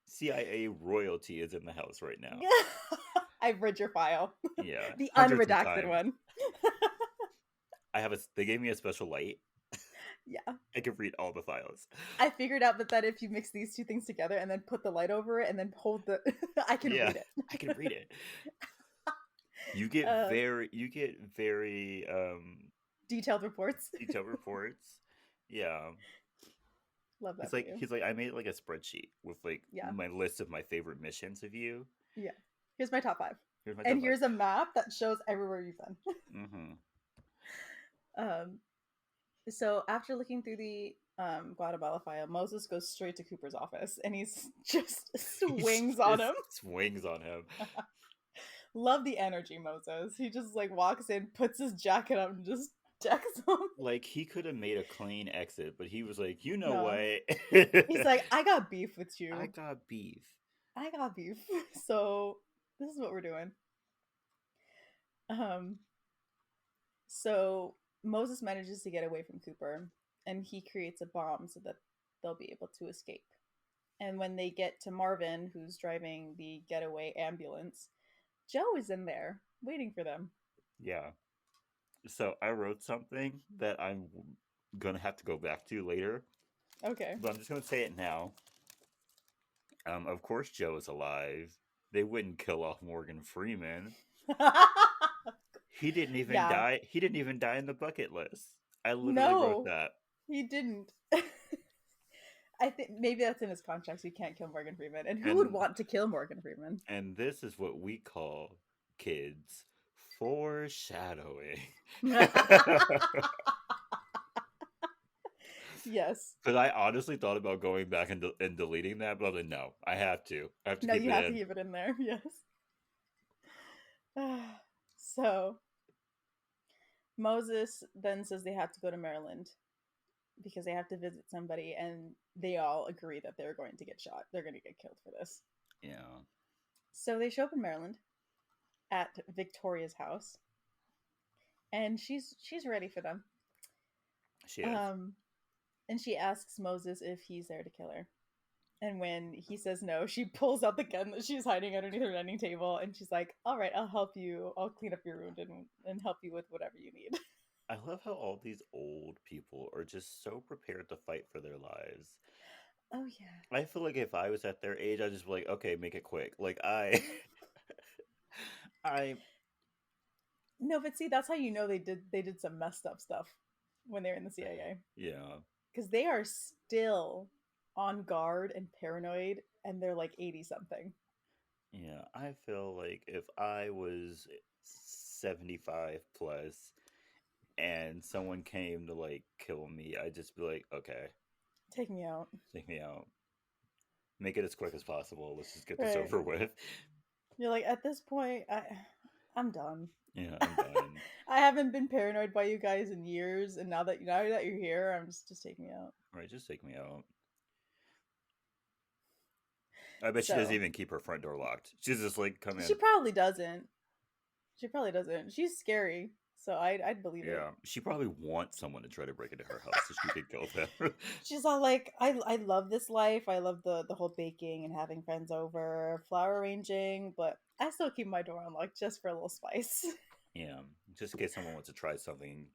CIA royalty is in the house right now. I've read your file. Yeah. The unredacted one. They gave me a special light. Yeah. I can read all the files. I figured out that if you mix these two things together and then put the light over it and then hold the I can read it. I can read it. You get very detailed reports. Yeah. Love that. It's like he's like, I made like a spreadsheet with like my list of my favorite missions of you. Yeah. Here's my top 5. Here's a map that shows everywhere you've been. So after looking through the Guatemala file, Moses goes straight to Cooper's office and he's just swings on him. Love the energy, Moses. He just like walks in, puts his jacket up, and just decks him. Like he could have made a clean exit, but he was like, you know what? He's like, I got beef with you. I got beef. So this is what we're doing. So Moses manages to get away from Cooper, and he creates a bomb so that they'll be able to escape. And when they get to Marvin, who's driving the getaway ambulance, Joe is in there waiting for them. Yeah. So I wrote something that I'm gonna have to go back to later. Okay. But I'm just gonna say it now. Of course Joe is alive. They wouldn't kill off Morgan Freeman. He didn't even Yeah. die. He didn't even die in the bucket list. I literally wrote No, that. he didn't. I think maybe that's in his contract. So you can't kill Morgan Freeman. And who would And want to kill Morgan Freeman? and this is what we call, kids, foreshadowing. Yes. Because I honestly thought about going back and deleting that, but I was like, no, I have to. I have to No, keep you it have to in. keep it in there. Yes. So Moses then says they have to go to Maryland because they have to visit somebody, and they all agree that they're going to get shot. They're going to get killed for this. Yeah. So they show up in Maryland at Victoria's house, and she's ready for them. She is. And she asks Moses if he's there to kill her. And when he says no, she pulls out the gun that she's hiding underneath her dining table, and she's like, "All right, I'll help you. I'll clean up your wound and help you with whatever you need." I love how all these old people are just so prepared to fight for their lives. Oh yeah. I feel like if I was at their age, I'd just be like, okay, make it quick. Like I, I, No, but see, that's how you know they did some messed up stuff when they were in the CIA, yeah, because they are still on guard and paranoid, and they're like 80 something. yeah. I feel like if I was 75 plus and someone came to like kill me, I'd just be like, okay, Take me out. take me out. Make it as quick as possible. Let's just get this Right. over with. You're like, at this point, I'm done. Yeah, I'm done. I haven't been paranoid by you guys in years, and now that you're here, I'm just take me out. All right, just take me out. I bet she doesn't So even keep her front door locked. She's just like, come she in. probably doesn't. She probably doesn't. She's scary, so I'd believe it. Yeah, she probably wants someone to try to break into her house so she could kill them. She's all like, I love this life. I love the whole baking and having friends over, flower arranging, but I still keep my door unlocked just for a little spice. Yeah, just in case someone wants to try something,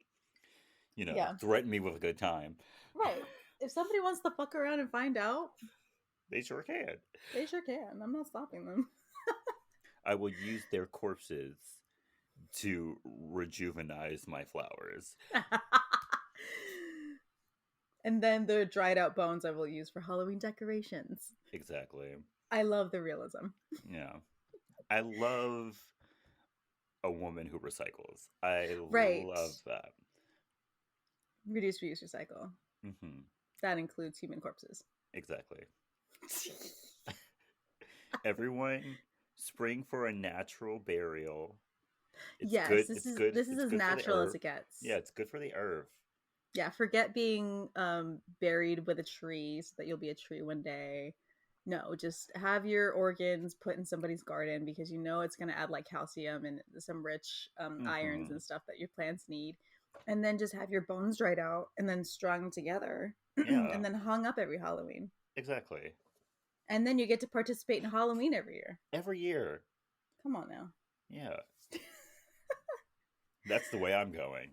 Yeah, threaten me with a good time. right. If somebody wants to fuck around and find out, They sure can. they sure can. I'm not stopping them. I will use their corpses to rejuvenize my flowers. And then the dried out bones I will use for Halloween decorations. Exactly. I love the realism. Yeah. I love a woman who recycles. I Right. love that. Reduce, reuse, recycle. Hmm. That includes human corpses. Exactly. Everyone, spring for a natural burial. It's Yes, good. this It's is good. this is It's as good for the natural as earth. it gets. Yeah, it's good for the earth. Yeah, forget being buried with a tree so that you'll be a tree one day. No, just have your organs put in somebody's garden because you know it's going to add like calcium and some rich irons Hmm. and stuff that your plants need. And then just have your bones dried out and then strung together Yeah, and then hung up every Halloween. exactly. And then you get to participate in Halloween every year. Every year. Come on now. Yeah. That's the way I'm going.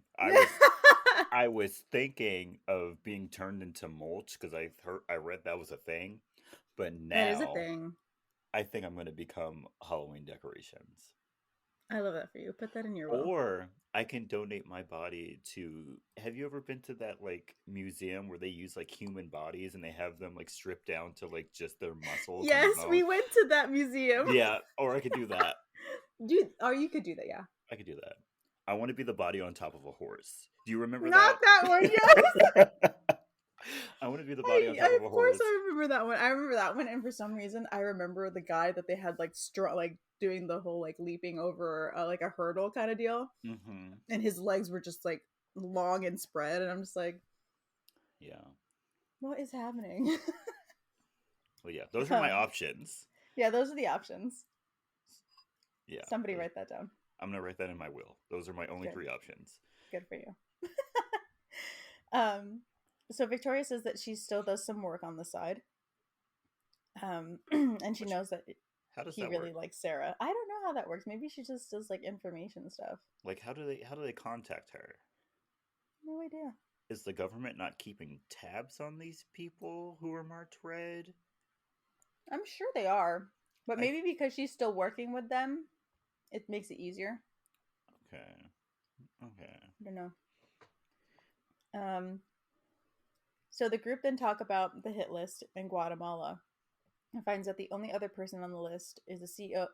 I was thinking of being turned into mulch because I read that was a thing, but That is a now thing. I think I'm going to become Halloween decorations. I love that for you. Put that in your will. Or I can donate my body to. Have you ever been to that like museum where they use like human bodies and they have them like stripped down to like just their muscles? Yes, And we bones? went to that museum. Yeah, or I could do that. Dude, or you could do that, yeah. I could do that. I want to be the body on top of a horse. Do you remember Not that? that one, yes. I want to be the body on top of a Of course horse. I remember that one. I remember that one, and for some reason I remember the guy that they had like like doing the whole like leaping over like a hurdle kind of deal, Mm-hmm. and his legs were just like long and spread, and I'm just like, Yeah. what is happening? Well, yeah, those are my options. Yeah, those are the options. Yeah. Somebody write that down. I'm going to write that in my will. Those are my only Good. 3 options. Good for you. So Victoria says that she still does some work on the side. And she knows that How does he that really work? likes Sarah. I don't know how that works. Maybe she just does like information stuff. Like how do they contact her? No idea. Is the government not keeping tabs on these people who are marked red? I'm sure they are. But I- maybe because she's still working with them, it makes it easier. Okay. Okay. I don't know. So the group then talk about the hit list in Guatemala and finds that the only other person on the list is a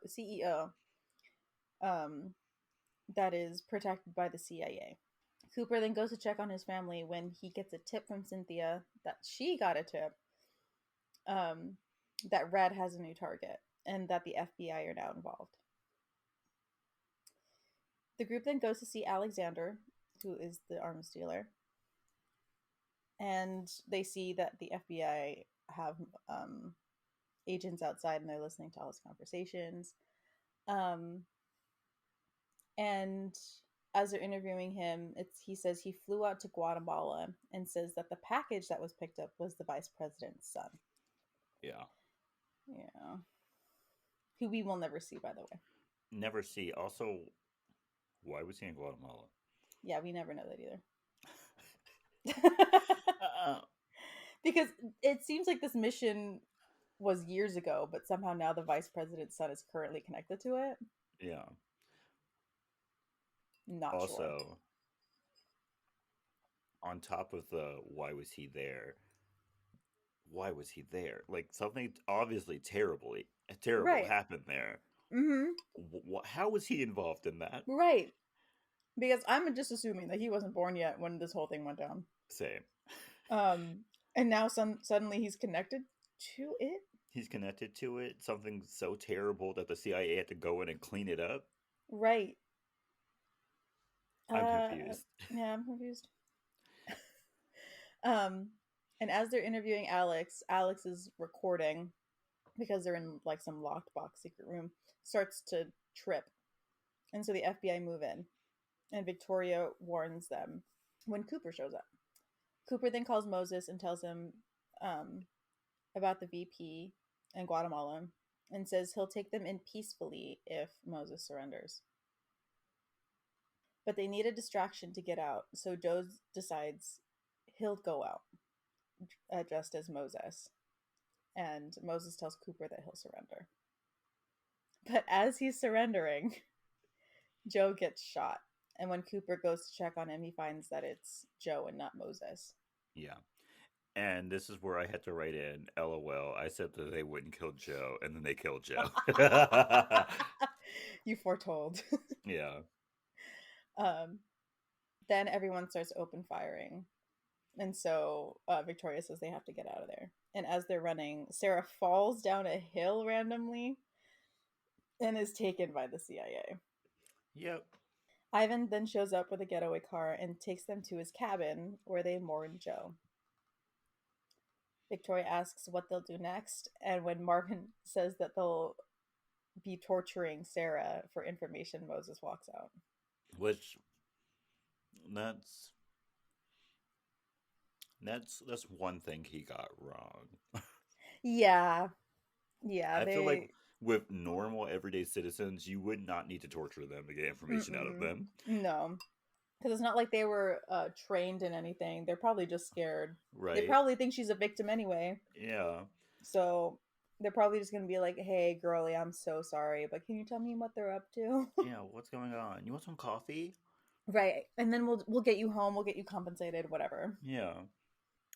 CEO that is protected by the CIA. Cooper then goes to check on his family when he gets a tip from Cynthia that she got a tip that Red has a new target and that the FBI are now involved. The group then goes to see Alexander, who is the arms dealer, and they see that the FBI have agents outside and they're listening to all his conversations. And as they're interviewing him, he says he flew out to Guatemala and says that the package that was picked up was the vice president's son. Yeah. Yeah. Who we will never see, by the way. Never see. Also, why was he in Guatemala? Yeah, we never know that either. uh, Because it seems like this mission was years ago, but somehow now the vice president's son is currently connected to it. Yeah. Not also, sure. On top of the why was he there? Why was he there? Like something obviously terrible Right. happened there. Mm-hmm. How was he involved in that? Right. Because I'm just assuming that he wasn't born yet when this whole thing went down. Same. And now suddenly he's connected to it. He's connected to it. Something so terrible that the CIA had to go in and clean it up. Right. I'm confused. Yeah, I'm confused. And as they're interviewing Alex is recording because they're in like some locked box secret room, starts to trip. And so the FBI move in. And Victoria warns them when Cooper shows up. Cooper then calls Moses and tells him about the VP in Guatemala and says he'll take them in peacefully if Moses surrenders. But they need a distraction to get out, so Joe decides he'll go out dressed as Moses. And Moses tells Cooper that he'll surrender. But as he's surrendering, Joe gets shot. And when Cooper goes to check on him, he finds that it's Joe and not Moses. Yeah. And this is where I had to write in, LOL, I said that they wouldn't kill Joe, and then they killed Joe. You foretold. Yeah. Then everyone starts open firing. And so Victoria says they have to get out of there. And as they're running, Sarah falls down a hill randomly and is taken by the CIA. Yep. Ivan then shows up with a getaway car and takes them to his cabin where they mourn Joe. Victoria asks what they'll do next, and when Marvin says that they'll be torturing Sarah for information, Moses walks out. Which, that's one thing he got wrong. Yeah. I feel like with normal everyday citizens, you would not need to torture them to get information out of them. No. Because it's not like they were trained in anything. They're probably just scared. Right. They probably think she's a victim anyway. Yeah. So they're probably just going to be like, hey, girlie, I'm so sorry, but can you tell me what they're up to? Yeah, what's going on? You want some coffee? Right. And then we'll get you home. We'll get you compensated, whatever. Yeah.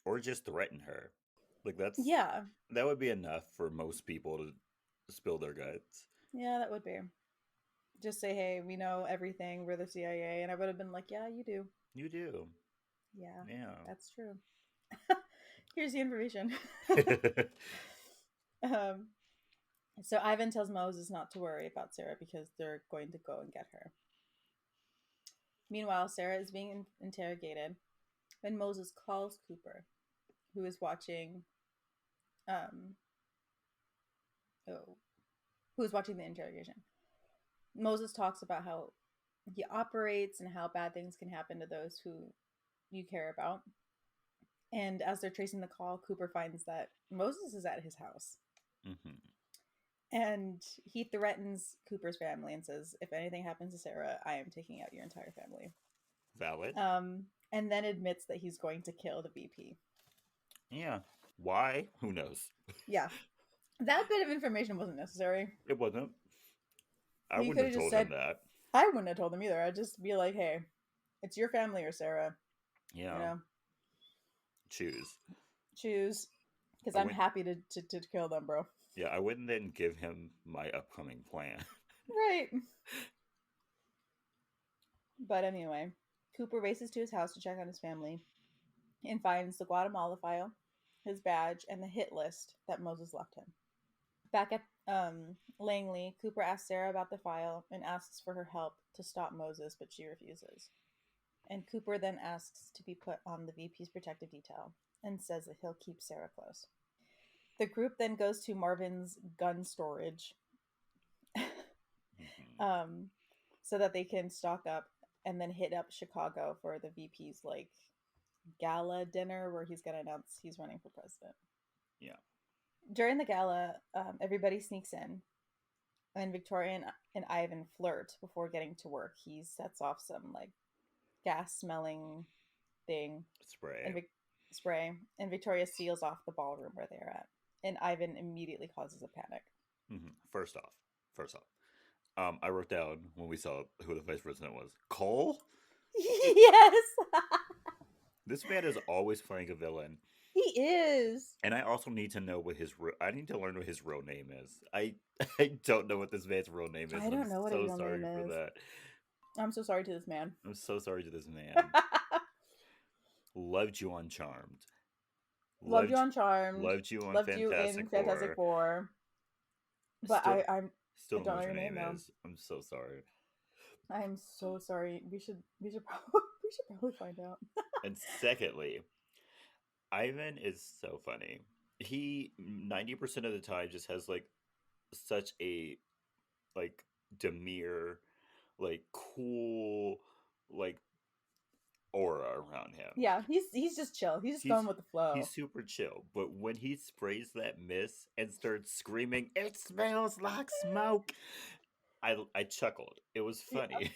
Or just threaten her. Like that would be enough for most people to spill their guts. Yeah, that would be. Just say, hey, we know everything. We're the CIA. And I would have been like, yeah, you do. You do. Yeah. That's true. Here's the information. So Ivan tells Moses not to worry about Sarah because they're going to go and get her. Meanwhile, Sarah is being interrogated when Moses calls Cooper, who is watching who is watching the interrogation. Moses talks about how he operates and how bad things can happen to those who you care about. And as they're tracing the call, Cooper finds that Moses is at his house. Mm-hmm. And he threatens Cooper's family and says, if anything happens to Sarah, I am taking out your entire family. Valid. And then admits that he's going to kill the VP. Yeah. Why? Who knows? Yeah. That bit of information wasn't necessary. It wasn't. I wouldn't have told him that. I wouldn't have told them either. I'd just be like, hey, it's your family or Sarah. Yeah. You know, Choose. Because I I'm went. happy to kill them, bro. Yeah, I wouldn't then give him my upcoming plan. Right. But anyway, Cooper races to his house to check on his family and finds the Guatemala file, his badge, and the hit list that Moses left him. Back at Langley, Cooper asks Sarah about the file and asks for her help to stop Moses, but she refuses. And Cooper then asks to be put on the VP's protective detail and says that he'll keep Sarah close. The group then goes to Marvin's gun storage so that they can stock up and then hit up Chicago for the VP's like gala dinner where he's going to announce he's running for president. Yeah. During the gala, everybody sneaks in, and Victoria and Ivan flirt before getting to work. He sets off some like gas-smelling thing, spray, and Victoria seals off the ballroom where they're at. And Ivan immediately causes a panic. Mm-hmm. First off, I wrote down when we saw who the vice president was. Cole? Yes! This man is always playing a villain. He is. And I also need to know what I need to learn what his real name is. I don't know what this man's real name is. I don't know what his real name is. For that. I'm so sorry to this man. I'm so sorry to this man. Loved you on Charmed. Loved you on Charmed. Loved you on Loved you in Fantastic Four. But still, I still don't know what your name now. is. I'm so sorry. I'm so sorry. We should probably find out. And secondly, Ivan is so funny. He 90% of the time just has like such a like demure, like cool, like aura around him. Yeah, he's just chill. He's going with the flow. He's super chill. But when he sprays that mist and starts screaming, "It smells like smoke," I chuckled. It was funny. Yeah.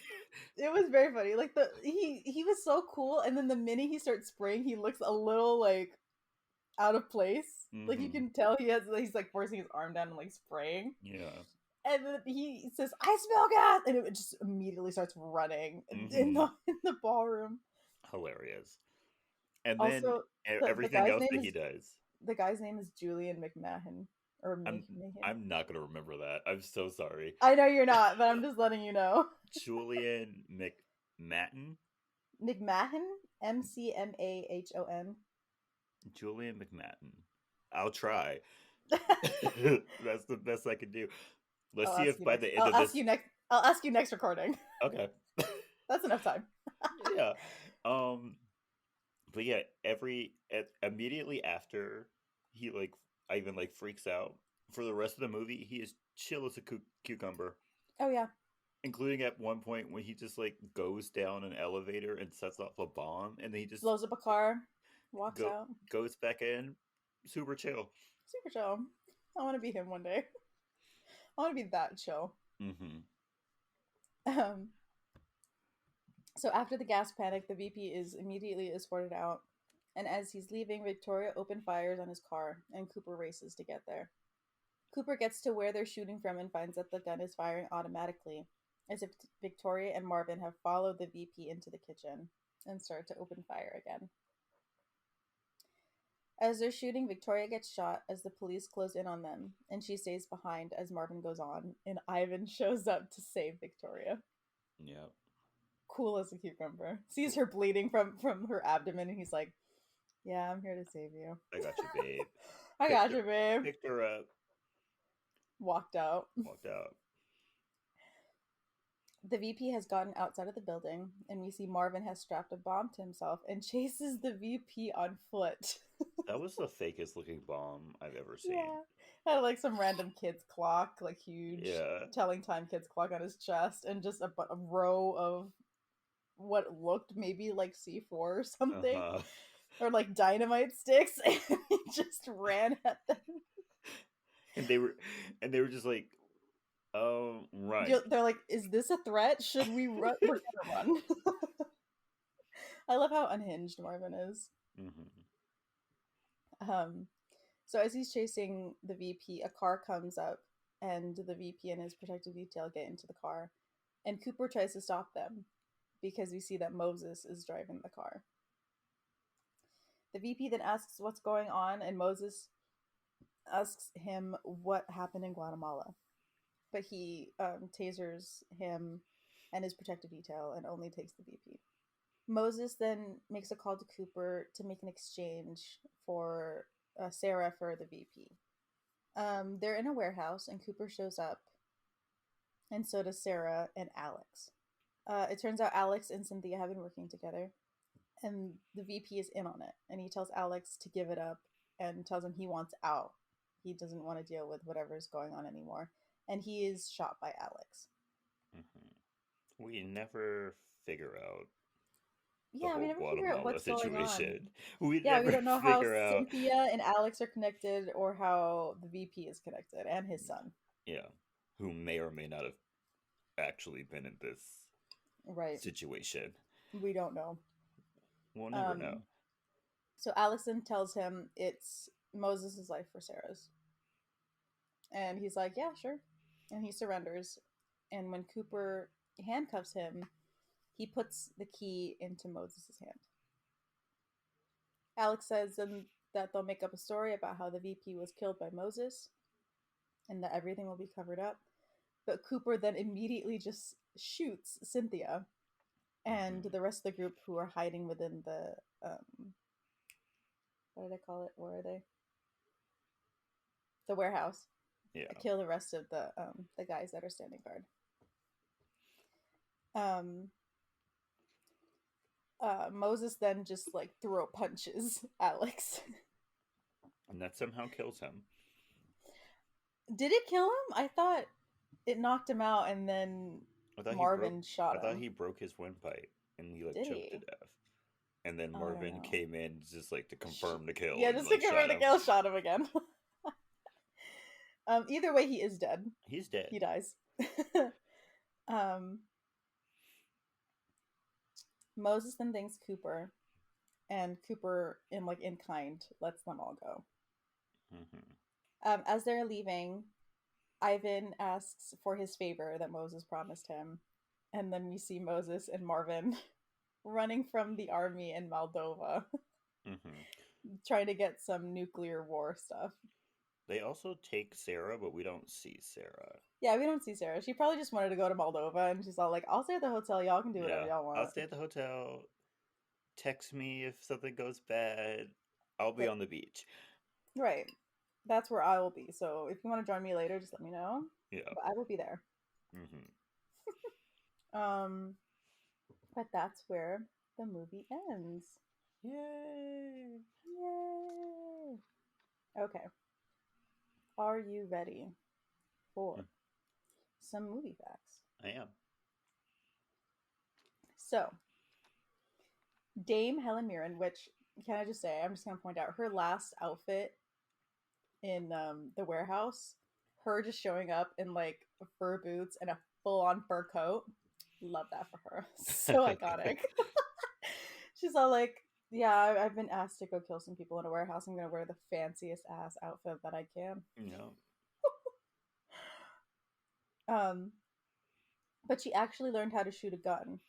It was very funny. Like he was so cool, and then the minute he starts spraying, he looks a little like out of place. Mm-hmm. Like you can tell he's like forcing his arm down and like spraying. Yeah. And then he says, "I smell gas," and it just immediately starts running in the ballroom. Hilarious. And also, then everything else that he does. The guy's name is Julian McMahon. I'm not going to remember that. I'm so sorry. I know you're not, but I'm just letting you know. Julian McMahon? McMahon? McMahon. Julian McMahon. I'll try. That's the best I can do. Let's see if by the end of this... I'll ask you next recording. Okay. That's enough time. Yeah. But yeah, immediately after he like Ivan like freaks out, for the rest of the movie he is chill as a cucumber. Oh yeah. Including at one point when he just like goes down an elevator and sets off a bomb, and then he just blows up a car, walks out, goes back in, super chill. Super chill. I want to be him one day. I want to be that chill. So after the gas panic, the VP is immediately escorted out, and as he's leaving, Victoria open fires on his car, and Cooper races to get there. Cooper gets to where they're shooting from and finds that the gun is firing automatically, as if Victoria and Marvin have followed the VP into the kitchen and start to open fire again. As they're shooting, Victoria gets shot as the police close in on them, and she stays behind as Marvin goes on, and Ivan shows up to save Victoria. Yep. Cool as a cucumber. Sees her bleeding from her abdomen, and he's like, "Yeah, I'm here to save you. I got you, babe. I got you, babe." Picked her up. Walked out. The VP has gotten outside of the building, and we see Marvin has strapped a bomb to himself and chases the VP on foot. That was the fakest looking bomb I've ever seen. Yeah. Had like some random kid's clock, like huge telling time kid's clock on his chest, and just a row of what looked maybe like C4 or something, or like dynamite sticks, and he just ran at them. And they were just like, "Oh, right." They're like, "Is this a threat? Should we run?" We're gonna run. I love how unhinged Marvin is. So as he's chasing the VP, a car comes up, and the VP and his protective detail get into the car, And Cooper tries to stop them because we see that Moses is driving the car. The VP then asks what's going on, and Moses asks him what happened in Guatemala. But he tasers him and his protective detail and only takes the VP. Moses then makes a call to Cooper to make an exchange for Sarah for the VP. They're in a warehouse, and Cooper shows up, and so does Sarah and Alex. It turns out Alex and Cynthia have been working together, and the VP is in on it, and he tells Alex to give it up and tells him he wants out. He doesn't want to deal with whatever's going on anymore, and he is shot by Alex. Mm-hmm. We never figure out. Yeah, we never figure out what's going on. We don't know how Cynthia and Alex are connected or how the VP is connected and his son. Yeah, who may or may not have actually been in this situation. We don't know. We'll never know. So Alex then tells him it's Moses' life for Sarah's. And he's like, yeah, sure. And he surrenders. And when Cooper handcuffs him, he puts the key into Moses' hand. Alex says that they'll make up a story about how the VP was killed by Moses and that everything will be covered up. But Cooper then immediately just shoots Cynthia and the rest of the group who are hiding within the what did I call it? Where are they? The warehouse. Yeah. Kill the rest of the guys that are standing guard. Moses then just like throw punches Alex. And that somehow kills him. Did it kill him? I thought it knocked him out and then Marvin shot him. I thought he broke his windpipe and he like choked to death. And then Marvin came in just like to confirm the kill. Yeah, just to confirm the kill, shot him again. Either way, he is dead. He's dead. He dies. Moses then thanks Cooper, and Cooper, in kind, lets them all go. Mm-hmm. As they're leaving, Ivan asks for his favor that Moses promised him, and then we see Moses and Marvin running from the army in Moldova, trying to get some nuclear war stuff. They also take Sarah, but we don't see Sarah. Yeah, we don't see Sarah. She probably just wanted to go to Moldova, and she's all like, I'll stay at the hotel. Y'all can do whatever y'all want. I'll stay at the hotel. Text me if something goes bad. I'll be on the beach. Right. That's where I will be. So if you want to join me later, just let me know. Yeah. But I will be there. But that's where the movie ends. Yay! Yay! Okay. Are you ready for some movie facts? I am. So, Dame Helen Mirren, which, can I just say, I'm just going to point out, her last outfit in the warehouse, her just showing up in, fur boots and a full-on fur coat. Love that for her. So iconic. She's all like, yeah, I've been asked to go kill some people in a warehouse. I'm going to wear the fanciest ass outfit that I can. Yeah. But she actually learned how to shoot a gun.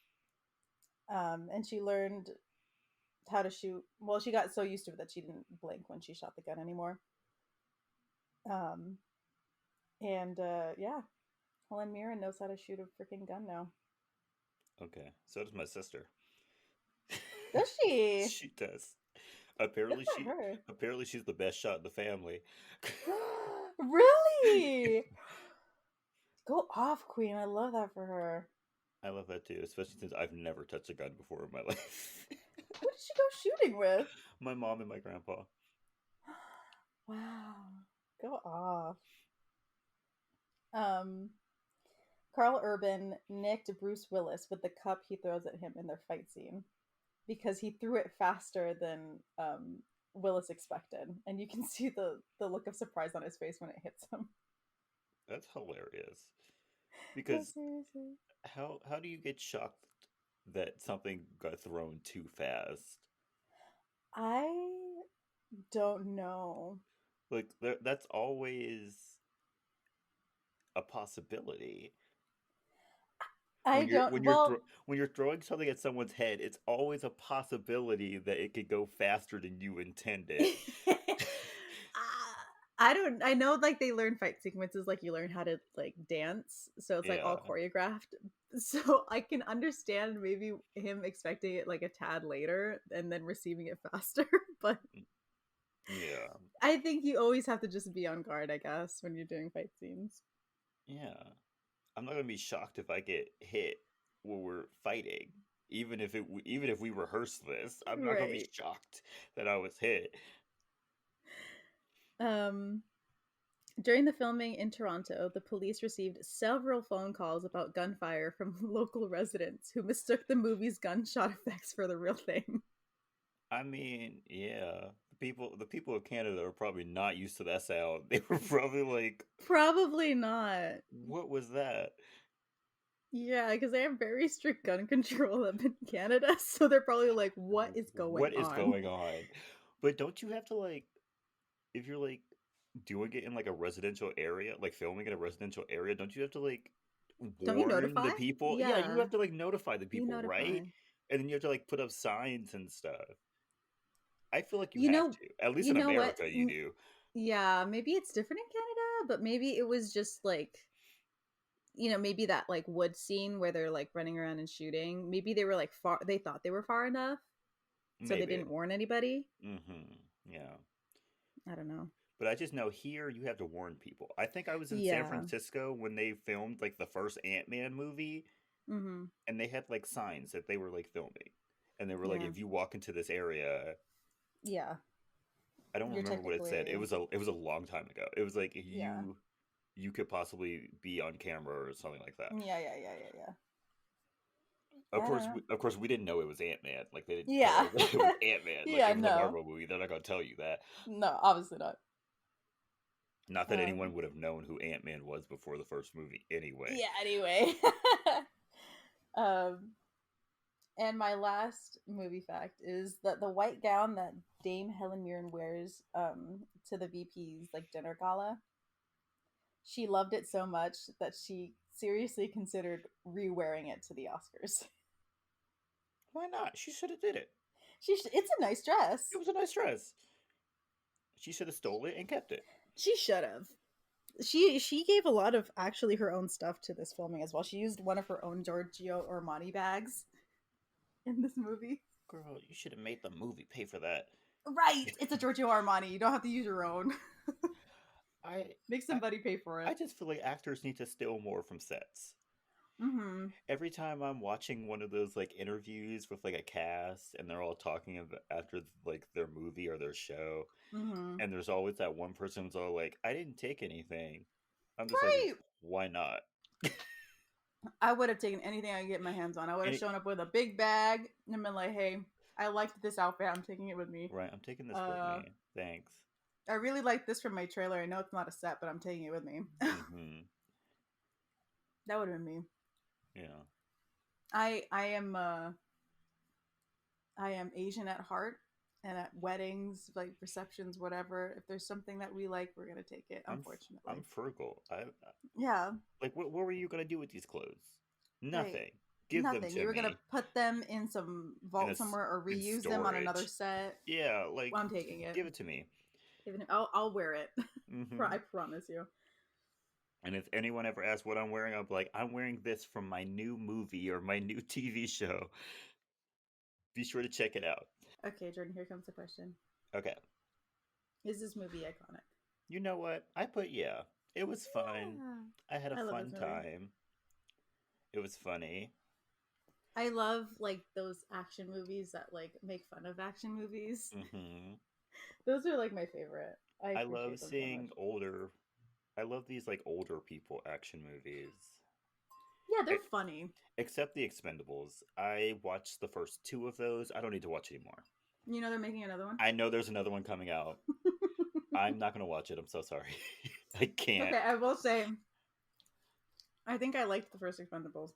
And she learned how to shoot. Well, she got so used to it that she didn't blink when she shot the gun anymore. Yeah, Helen Mirren knows how to shoot a freaking gun now. Okay, so does my sister. Does she? She does. Apparently she's the best shot in the family. Really? Go off, Queen. I love that for her. I love that too, especially since I've never touched a gun before in my life. Who did she go shooting with? My mom and my grandpa. Wow. Go off. Carl Urban nicked Bruce Willis with the cup he throws at him in their fight scene because he threw it faster than Willis expected, and you can see the look of surprise on his face when it hits him. That's hilarious. Because how do you get shocked that something got thrown too fast? I don't know. That's always a possibility. I don't. Well, when you're throwing something at someone's head, it's always a possibility that it could go faster than you intended. I don't. I know, like they learn fight sequences, like you learn how to like dance, so it's like all Yeah. choreographed. So I can understand maybe him expecting it like a tad later and then receiving it faster, but Yeah. I think you always have to just be on guard, I guess, when you're doing fight scenes. Yeah. I'm not gonna be shocked if I get hit when we're fighting. Even if we rehearse this, I'm not gonna be Right. shocked that I was hit. Um, During the filming in Toronto, the police received several phone calls about gunfire from local residents who mistook the movie's gunshot effects for the real thing. I mean, yeah. The people of Canada are probably not used to that sound. They were probably like, Probably not. what was that? Yeah, because they have very strict gun control up in Canada, so they're probably like, what is going What is on? going on? But don't you have to like if you're like doing it in like a residential area, like filming in a residential area, don't you have to like Don't you warn notify? the people? Yeah, you Yeah, have to like notify the you people, notify. right? And then you have to like put up signs and stuff. I feel like you You have know, to. At least you in know what? America, you do. Yeah, maybe it's different in Canada, but maybe it was just like, maybe that like wood scene where they're like running around and shooting. Maybe they were like far, they thought they were far enough, so they Maybe. didn't warn anybody. Yeah. I don't know. But I just know here you have to warn people. I think I was in San Yeah. Francisco when they filmed like the first Ant-Man movie, Mm-hmm. and they had like signs that they were like filming. And they were like, Yeah. if you walk into this area, Yeah. I don't You're remember what it said. technically, It was a long time ago. It was like yeah. you could possibly be on camera or something like that. Yeah. I don't know. Of course, we didn't know it was Ant Man. Like they didn't tell Yeah. us it was Ant Man. Like Yeah, it was a no. Marvel movie. They're not gonna tell you that. No, obviously not. Not that anyone Um, would have known who Ant Man was before the first movie, anyway. yeah, anyway. um, and my last movie fact is that the white gown that Dame Helen Mirren wears to the VP's like dinner gala, she loved it so much that she seriously considered re-wearing it to the Oscars. Why not? She should have did it. It's a nice It dress. was a nice dress. She should have stole it and kept it. She should have. She gave a lot of actually her own stuff to this filming as well. She used one of her own Giorgio Armani bags in this movie. Girl, you should have made the movie pay for that. Right, it's a Giorgio Armani. You don't have to use your own. I Make somebody pay for it. I just feel like actors need to steal more from sets. Mm-hmm. Every time I'm watching one of those like interviews with like a cast and they're all talking about after like their movie or their show, Mm-hmm. and there's always that one person who's all like, I didn't take anything. I'm just like, Right. why not? I would have taken anything I could get my hands on. I would have shown up with a big bag and been like, "Hey, I liked this outfit. I'm taking it with me. Right, I'm taking this with me. Thanks. I really like this from my trailer. I know it's not a set, but I'm taking it with me." Mm-hmm. That would have been me. Yeah. I am Asian at heart, and at weddings, like receptions, whatever, if there's something that we like, we're gonna take it. Unfortunately, I'm frugal. yeah. Like what were you gonna do with these clothes? Nothing. Right. Give them Nothing. to You were me. gonna put them in some vault somewhere or In reuse them on another storage. set. Yeah, like Well, I'm taking it. give it to me. I'll wear it. Mm-hmm. I promise you. And if anyone ever asks what I'm wearing, I'll be like, I'm wearing this from my new movie or my new TV show. Be sure to check it out. Okay, Jordan, here comes the question. Okay. Is this movie iconic? You know what? I put yeah. It was fun. Yeah. I had a love fun this movie. time. It was funny. I love like those action movies that like make fun of action movies. Mm-hmm. Those are like my favorite. I love seeing older. I love these like older people action movies. Yeah, they're funny. Except the Expendables. I watched the first 2 of those. I don't need to watch anymore. You know they're making another one? I know there's another one coming out. I'm not going to watch it. I'm so sorry. I can't. Okay, I will say, I think I liked the first Expendables.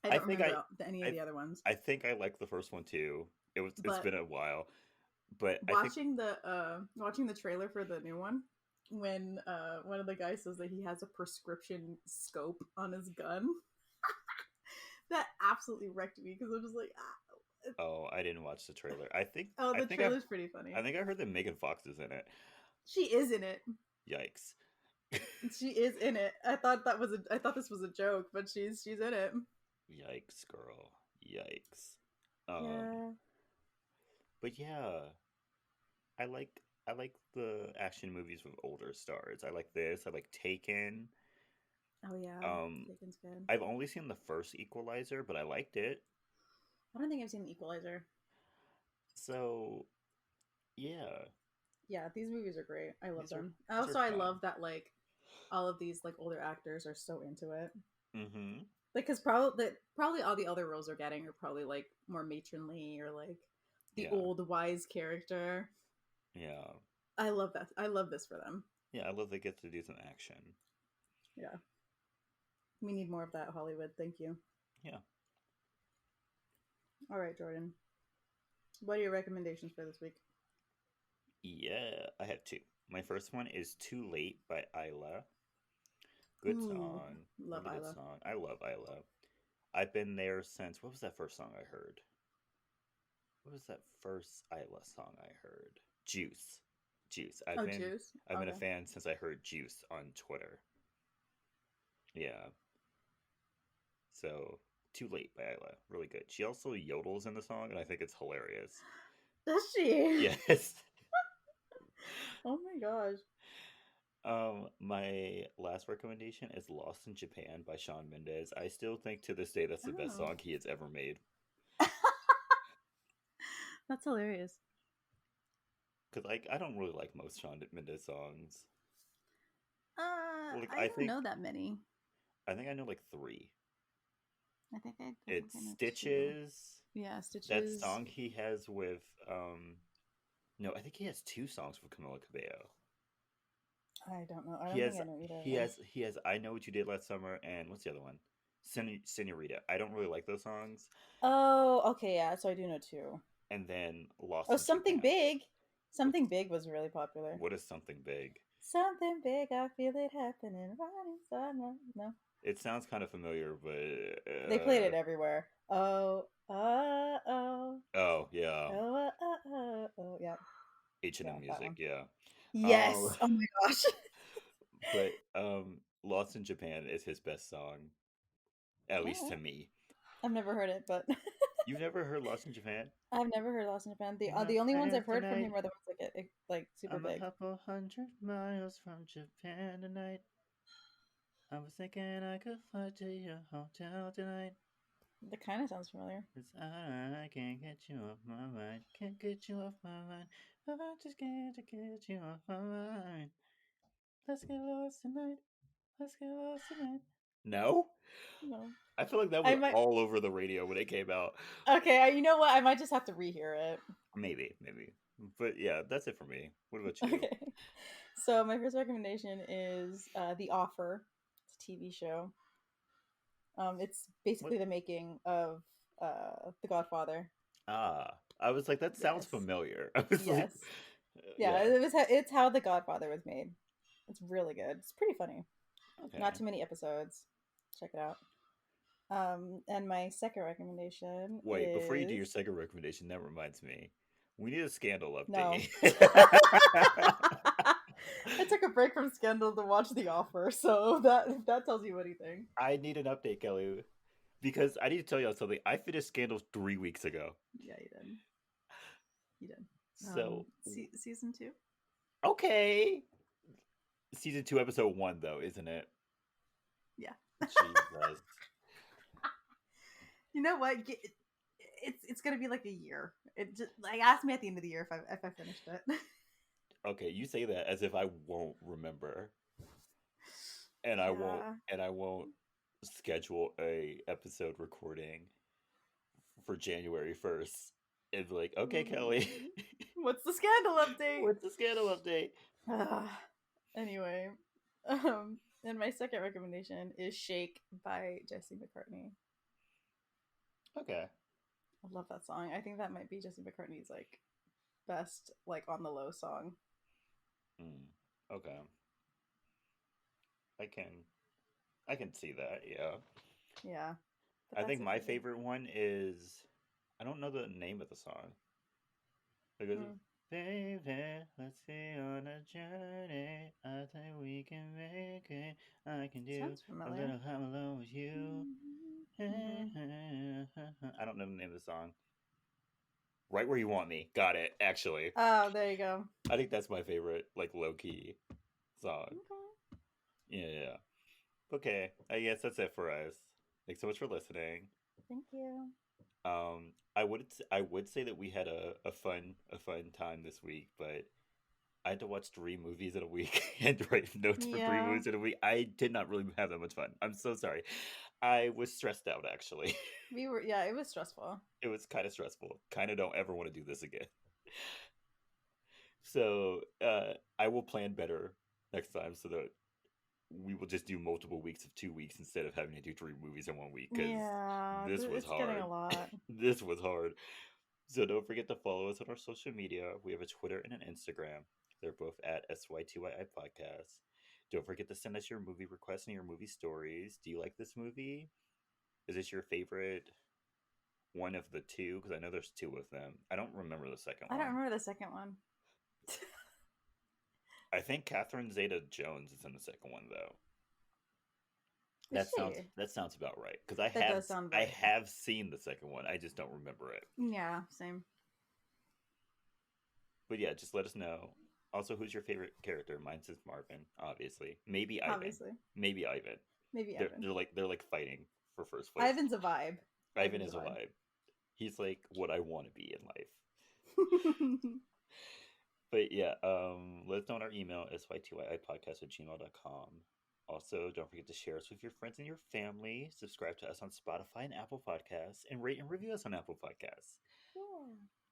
I don't remember any of the other ones. I think I liked the first one too. It's been a while. But watching the trailer for the new one, when one of the guys says that he has a prescription scope on his gun, That absolutely wrecked me because I'm just like, ah. Oh, I didn't watch the trailer. Oh, I the think I trailer's pretty funny. I think I heard that Megan Fox is in it. She is in it. Yikes. She is in it. I thought this was a joke, but she's in it. Yikes, girl. Yikes. Um, Yeah. but yeah, I like the action movies with older stars. I like this. I like Taken. Oh yeah. Um, Taken's good. I've only seen the first Equalizer, but I liked it. I don't think I've seen the Equalizer. So yeah, Yeah, these movies are great. I love them. these are Also, I fun. love that like all of these like older actors are so into it. Mm-hmm. Like, because probably all the other roles they're getting are probably like more matronly or like the Yeah, old wise character. yeah, I love that. I love this for them. yeah. I love they get to do some action. Yeah, we need more of that, Hollywood. Thank you. Yeah. All right, Jordan. What are your recommendations for this week? Yeah, I have two. My first one is Too Late by Isla. Good Ooh, song. love Really good Isla. song. I love Isla. I've been there since, what was that first song I heard? What was that first Isla song I heard? Juice. Juice. Oh, Juice. I've been a Okay. fan since I heard Juice on Twitter. Yeah. So Too Late by Isla. Really good. She also yodels in the song and I think it's hilarious. Does she? Yes. Oh my gosh. My last recommendation is Lost in Japan by Shawn Mendes. I still think to this day that's the best Oh, song he has ever made. that's hilarious. Cause like I don't really like most Shawn Mendes songs. Like I don't know that many. I think I know like three. I think It's I know two. Stitches. Yeah, That Stitches. song he has with no, I think he has two songs with Camila Cabello. I don't know. I He don't think has I know either of them. he has I Know What You Did Last Summer and what's the other one? Senorita. I don't really like those songs. Oh, okay, yeah. So I do know two. And then Lost Oh, in something Japan. big. What's Something big was really popular. what is something big? Something big, I feel it happening right inside my. No, It sounds kind of familiar, but they played it everywhere. Oh, oh yeah, yeah, yeah, H&M that music, one. yeah. Um, Yes. Oh my gosh. but Lost in Japan is his best song, at All least right. to me. I've never heard it, but You've never heard Lost in Japan? I've never heard Lost in Japan. You're my The only ones I've friends heard from tonight. him are the ones that get like super I'm a big. couple hundred miles from Japan tonight. I was thinking I could fly to your hotel tonight. That kind of sounds familiar. 'Cause I can't get you off my mind. Can't get you off my mind. I just can't get you off my mind. Let's get lost tonight. Let's get lost tonight. No? No, I feel like that I was might. all over the radio when it came out. Okay, you know what? I might just have to rehear it. Maybe, maybe. But yeah, that's it for me. What about you? Okay. So my first recommendation is The Offer. It's a TV show. It's What? basically the making of The Godfather. Ah, I was like, that sounds Yes. familiar. I was like, Yes. Yeah, yeah, it's how The Godfather was made. It's really good. It's pretty funny. Not okay. too many episodes. Check it out. And my second recommendation Wait, before you do your is second recommendation, that reminds me, we need a scandal no. update. I took a break from Scandal to watch The Offer, so that tells you anything. I need an update, Kelly, because I need to tell y'all something. I finished Scandal 3 weeks ago. Yeah, you did. You did. So, Season two. okay. Season 2, episode 1, though, isn't it? Yeah. Jesus. You know what? It's gonna be like a year. It just like ask me at the end of the year if I finished it. Okay, you say that as if I won't remember, Yeah. and I won't schedule a episode recording for January 1st. And be like, okay, Kelly, What's the Scandal update? what's the scandal update? Anyway, and my second recommendation is "Shake" by Jesse McCartney. Okay. I love that song. I think that might be Jesse McCartney's like best like on the low song. Okay. I can I can see that, yeah. Yeah. But I that's think it my for me. favorite one is, I don't know the name of the song. Like, is it, Mm. baby, let's be on a journey. I think we can make it. I can do Sounds a familiar. little time alone with you. Mm-hmm. I don't know the name of the song. Right Where You Want Me. Got it, actually. Oh, there you go. I think that's my favorite, like, low key song. Okay. Yeah. Okay, I guess that's it for us. Thanks so much for listening. Thank you. I would say that we had a fun time this week, but I had to watch 3 movies in a week and write notes for three Yeah. movies in a week. I did not really have that much fun. I'm so sorry. I was stressed out actually. Yeah, it was stressful. It was kind of stressful. Kind of don't ever want to do this again. So I will plan better next time so that we will just do multiple weeks of 2 weeks instead of having to do 3 movies in one week because Yeah, this was it's getting hard. a lot. This was hard. So don't forget to follow us on our social media. We have a Twitter and an Instagram. They're both at SYTYI Podcast. Don't forget to send us your movie requests and your movie stories. Do you like this movie? Is this your favorite one of the two? Because I know there's two of them. I don't remember the second I don't one. remember the second one. I think Catherine Zeta-Jones is in the second one though. Is That sounds she? that sounds about right. Because I That have does sound I right. have seen the second one. I just don't remember it. Yeah, same. But yeah, just let us know. Also, who's your favorite character? Mine says Marvin, obviously. Maybe Ivan. Obviously. Maybe Ivan. Maybe They're Evan. they're like they're like fighting for first place. Ivan's a vibe. Ivan Ivan's a is a vibe. vibe. He's like what I want to be in life. But yeah, let us know on our email, sytyipodcast@gmail.com. Also, don't forget to share us with your friends and your family. Subscribe to us on Spotify and Apple Podcasts, and rate and review us on Apple Podcasts.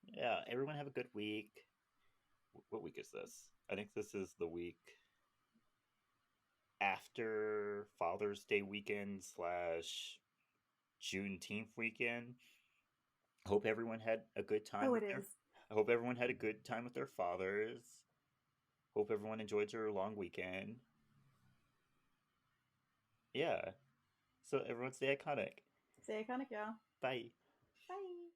Yeah, everyone have a good week. What week is this? I think this is the week after Father's Day weekend / Juneteenth weekend. Hope everyone had a good time Oh, with it their. is. I hope everyone had a good time with their fathers. Hope everyone enjoyed your long weekend. Yeah. So everyone stay iconic. Stay iconic, y'all. Bye. Bye.